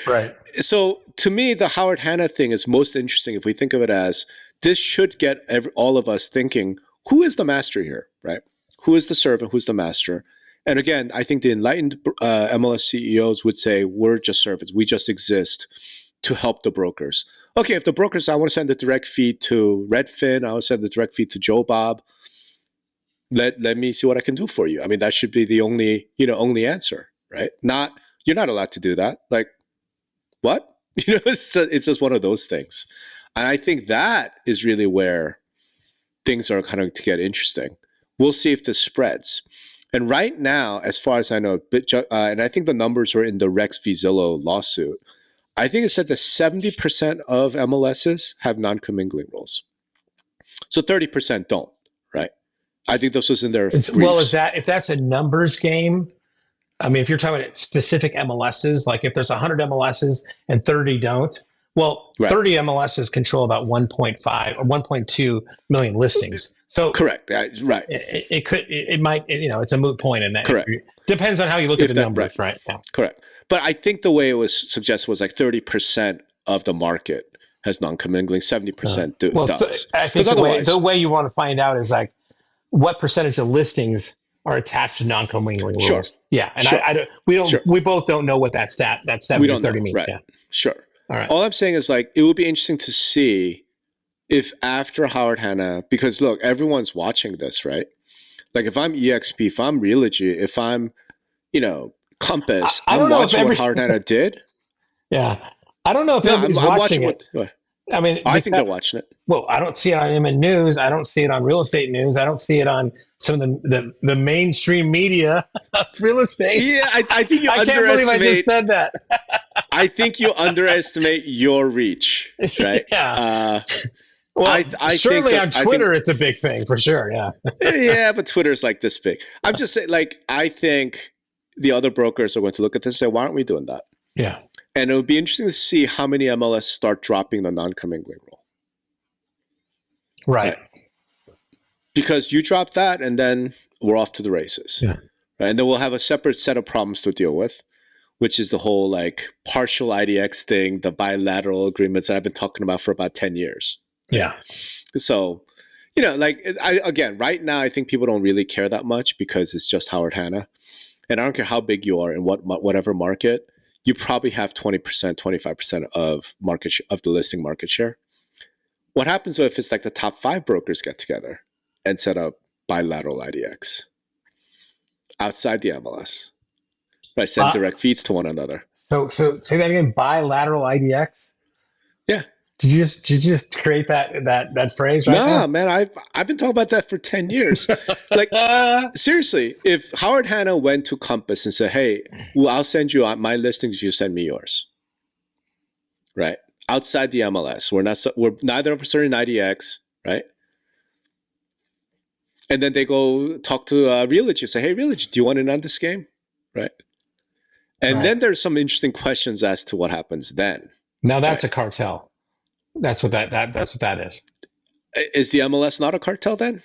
[SPEAKER 1] Right.
[SPEAKER 3] So to me, the Howard Hanna thing is most interesting if we think of it as, this should get all of us thinking, who is the master here, right? Who is the servant? Who's the master? And again, I think the enlightened MLS CEOs would say, we're just servants. We just exist to help the brokers. Okay, if the brokers, I want to send a direct feed to Redfin, I want to send the direct feed to Joe Bob. Let me see what I can do for you. I mean, that should be the only answer, right? You're not allowed to do that. Like, what? It's just one of those things. And I think that is really where things are kind of to get interesting. We'll see if this spreads. And right now, as far as I know, and I think the numbers were in the Rex v. Zillow lawsuit, I think it said that 70% of MLSs have non-commingling rules. So 30% don't, right? I think this was in their briefs.
[SPEAKER 1] Well, if that's a numbers game, I mean, if you're talking about specific MLSs, like if there's 100 MLSs and 30 don't, well, right. 30 MLSs control about 1.5 or 1.2 million listings. So
[SPEAKER 3] correct, right?
[SPEAKER 1] It might, it's a moot point in that.
[SPEAKER 3] Correct.
[SPEAKER 1] Depends on how you look at the numbers, right? Yeah.
[SPEAKER 3] Correct. But I think the way it was suggested was like 30% of the market has non-commingling, 70% does.
[SPEAKER 1] I think the way you want to find out is like what percentage of listings are attached to non-commingling rules.
[SPEAKER 3] Sure.
[SPEAKER 1] Yeah, and we both don't know what that 70 or 30 means.
[SPEAKER 3] Right.
[SPEAKER 1] Yeah.
[SPEAKER 3] Sure.
[SPEAKER 1] All right.
[SPEAKER 3] All I'm saying is like it would be interesting to see if after Howard Hanna, because look, everyone's watching this, right? Like if I'm EXP, if I'm Realogy, if I'm, Compass, I'm watching what Howard Hanna did.
[SPEAKER 1] Yeah. I don't know if everybody's watching it. I mean,
[SPEAKER 3] I think they're watching it.
[SPEAKER 1] Well, I don't see it on M&N News. I don't see it on Real Estate News. I don't see it on some of the mainstream media of real estate.
[SPEAKER 3] Yeah, I think you underestimate.
[SPEAKER 1] I can't believe I just said that.
[SPEAKER 3] I think you underestimate your reach, right?
[SPEAKER 1] Yeah. Well,
[SPEAKER 3] I
[SPEAKER 1] certainly
[SPEAKER 3] think
[SPEAKER 1] on Twitter, it's a big thing for sure. Yeah.
[SPEAKER 3] yeah, but Twitter's like this big. I'm just saying, like, I think the other brokers are going to look at this and say, why aren't we doing that?
[SPEAKER 1] Yeah.
[SPEAKER 3] And it would be interesting to see how many MLS start dropping the non-commingling rule.
[SPEAKER 1] Right.
[SPEAKER 3] Because you drop that and then we're off to the races.
[SPEAKER 1] Yeah.
[SPEAKER 3] Right? And then we'll have a separate set of problems to deal with, which is the whole like partial IDX thing, the bilateral agreements that I've been talking about for about 10 years.
[SPEAKER 1] Yeah.
[SPEAKER 3] So, you know, like, again, right now, I think people don't really care that much because it's just Howard Hanna. And I don't care how big you are in whatever market, you probably have 20%, 25% of of the listing market share. What happens if it's like the top 5 brokers get together and set up bilateral IDX outside the MLS? Right, send direct feeds to one another.
[SPEAKER 1] So say that again. Bilateral IDX.
[SPEAKER 3] Yeah.
[SPEAKER 1] Did you just create that phrase right
[SPEAKER 3] No,
[SPEAKER 1] now?
[SPEAKER 3] man, I've been talking about that for 10 years. Like, seriously, if Howard Hanna went to Compass and said, hey, well, I'll send you my listings, you send me yours. Right? Outside the MLS. We're neither of us are in IDX, right? And then they go talk to Realogy and say, hey, Realogy, do you want in on this game? Right? And then there's some interesting questions as to what happens then.
[SPEAKER 1] Now that's a cartel. That's what that's what that is.
[SPEAKER 3] Is the MLS not a cartel then?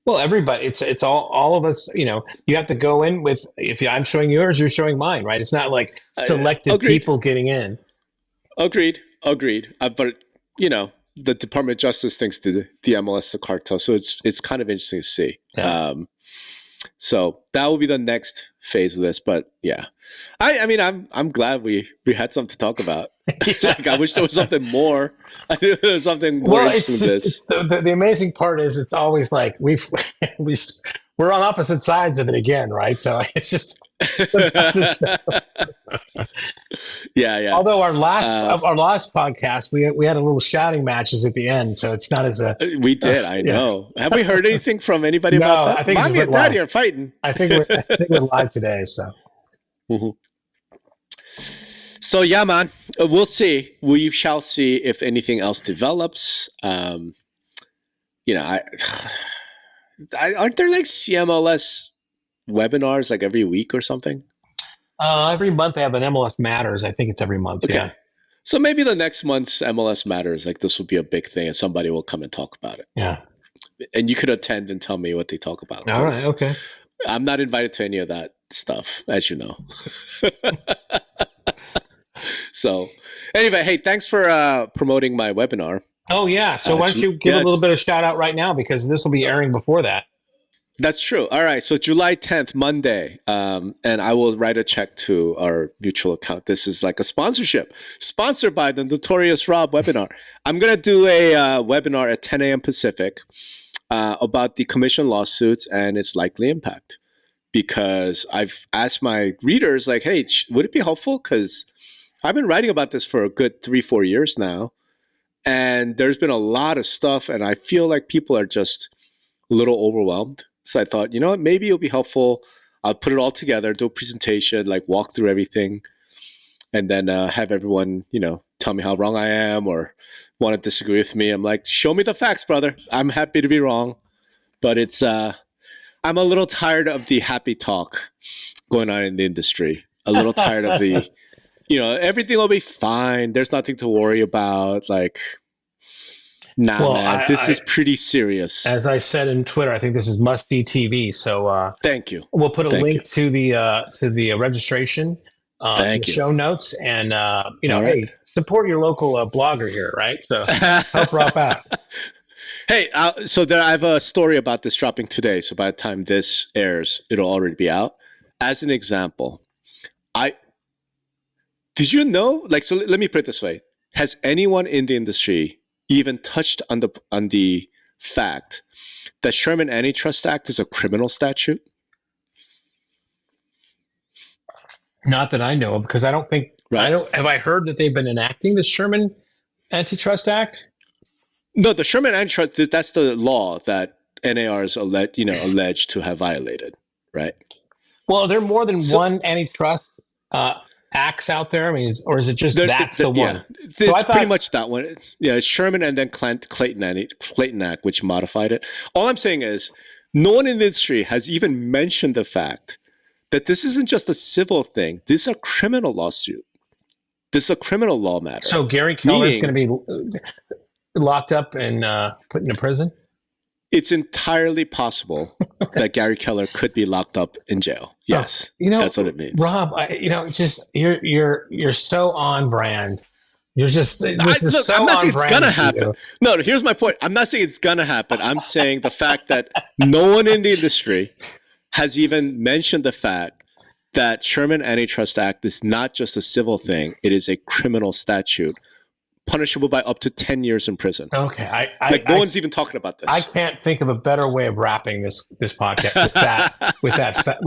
[SPEAKER 1] Well, everybody, it's all of us. You know, you have to go in with I'm showing yours, you're showing mine, right? It's not like selected people getting in. Agreed.
[SPEAKER 3] But you know, the Department of Justice thinks the MLS is a cartel, so it's kind of interesting to see. Yeah. So that will be the next phase of this. But yeah, I mean, I'm glad we had something to talk about. Like, I wish there was something more. I think there was something more interesting than this.
[SPEAKER 1] The amazing part is it's always like we're on opposite sides of it again, right? So it's just
[SPEAKER 3] yeah.
[SPEAKER 1] Although our last podcast we had a little shouting matches at the end, so it's not as a
[SPEAKER 3] we did. I know. Have we heard anything from anybody about that?
[SPEAKER 1] I think
[SPEAKER 3] Mommy and Daddy are fighting.
[SPEAKER 1] I think we're live today. So.
[SPEAKER 3] Mm-hmm. So yeah, man, we'll see. We shall see if anything else develops. You know, aren't there like CMLS webinars like every week or something?
[SPEAKER 1] Every month they have an MLS Matters. I think it's every month. Okay. Yeah.
[SPEAKER 3] So maybe the next month's MLS Matters, like this will be a big thing, and somebody will come and talk about it.
[SPEAKER 1] Yeah.
[SPEAKER 3] And you could attend and tell me what they talk about.
[SPEAKER 1] All right. Okay.
[SPEAKER 3] I'm not invited to any of that stuff, as you know. So anyway, hey, thanks for promoting my webinar.
[SPEAKER 1] Oh, yeah. So why don't you give a little bit of shout out right now, because this will be airing before that.
[SPEAKER 3] That's true. All right. So July 10th, Monday, and I will write a check to our mutual account. This is like a sponsorship, sponsored by the Notorious Rob webinar. I'm going to do a webinar at 10 a.m. Pacific about the commission lawsuits and its likely impact, because I've asked my readers, like, hey, would it be helpful? Because I've been writing about this for a good 3-4 years now, and there's been a lot of stuff, and I feel like people are just a little overwhelmed. So I thought, you know what, maybe it'll be helpful. I'll put it all together, do a presentation, like walk through everything, and then have everyone, you know, tell me how wrong I am or want to disagree with me. I'm like, show me the facts, brother. I'm happy to be wrong. But it's, I'm a little tired of the happy talk going on in the industry. A little tired of the, you know, everything will be fine. There's nothing to worry about. Like, nah, man, this is pretty serious.
[SPEAKER 1] As I said in Twitter, I think this is must-see TV. So
[SPEAKER 3] thank you.
[SPEAKER 1] We'll put a link to the registration in the show notes, and you know, hey, support your local blogger here, right? So help Rob out.
[SPEAKER 3] Hey, so I have a story about this dropping today. So by the time this airs, it'll already be out. As an example, did you know? Like, so let me put it this way: has anyone in the industry even touched on the fact that Sherman Antitrust Act is a criminal statute?
[SPEAKER 1] Not that I know of, because I don't think have I heard that they've been enacting the Sherman Antitrust Act?
[SPEAKER 3] No, the Sherman Antitrust, that's the law that NAR is alleged to have violated, right?
[SPEAKER 1] Well, are there more than one antitrust acts out there? I mean, or is it just that's the one?
[SPEAKER 3] Yeah, it's pretty much that one. Yeah, it's Sherman and then Clayton Act, which modified it. All I'm saying is, no one in the industry has even mentioned the fact that this isn't just a civil thing. This is a criminal lawsuit. This is a criminal law matter.
[SPEAKER 1] So Gary Keller is going to be locked up and put into prison?
[SPEAKER 3] It's entirely possible that Gary Keller could be locked up in jail. Yes, that's what it means.
[SPEAKER 1] Rob, it's just you're so on brand. You're just I'm not saying it's gonna
[SPEAKER 3] happen. No, here's my point. I'm not saying it's gonna happen. I'm saying the fact that no one in the industry has even mentioned the fact that Sherman Antitrust Act is not just a civil thing; it is a criminal statute, punishable by up to 10 years in prison.
[SPEAKER 1] Okay,
[SPEAKER 3] no one's even talking about this.
[SPEAKER 1] I can't think of a better way of wrapping this podcast with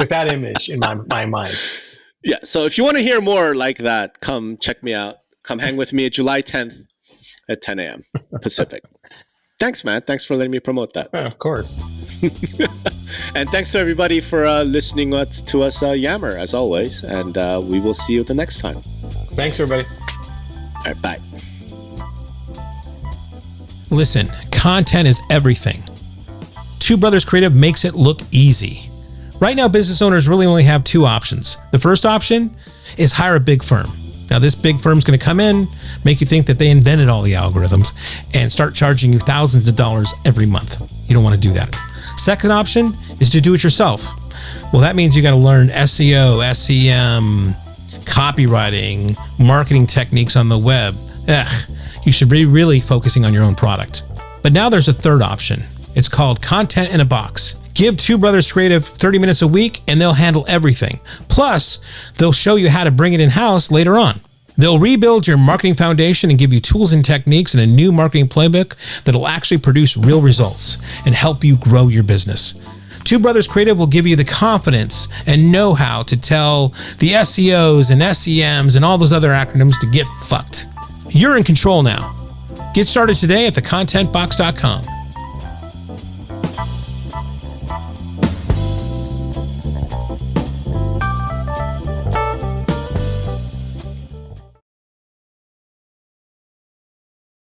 [SPEAKER 1] that image in my mind.
[SPEAKER 3] Yeah. So if you want to hear more like that, come check me out. Come hang with me July 10th at 10 a.m. Pacific. Thanks, man. Thanks for letting me promote that.
[SPEAKER 1] Of course.
[SPEAKER 3] And thanks to everybody for listening to us yammer, as always. And we will see you the next time.
[SPEAKER 1] Thanks, everybody.
[SPEAKER 3] All right, bye.
[SPEAKER 2] Listen, content is everything. Two Brothers Creative makes it look easy. Right now, business owners really only have two options. The first option is hire a big firm. Now, this big firm's going to come in, make you think that they invented all the algorithms, and start charging you thousands of dollars every month. You don't want to do that. Second option is to do it yourself. Well, that means you got to learn SEO, SEM, copywriting, marketing techniques on the web. You should be really focusing on your own product. But now there's a third option. It's called Content in a Box. Give Two Brothers Creative 30 minutes a week and they'll handle everything. Plus, they'll show you how to bring it in-house later on. They'll rebuild your marketing foundation and give you tools and techniques and a new marketing playbook that'll actually produce real results and help you grow your business. Two Brothers Creative will give you the confidence and know-how to tell the SEOs and SEMs and all those other acronyms to get fucked. You're in control now. Get started today at thecontentbox.com.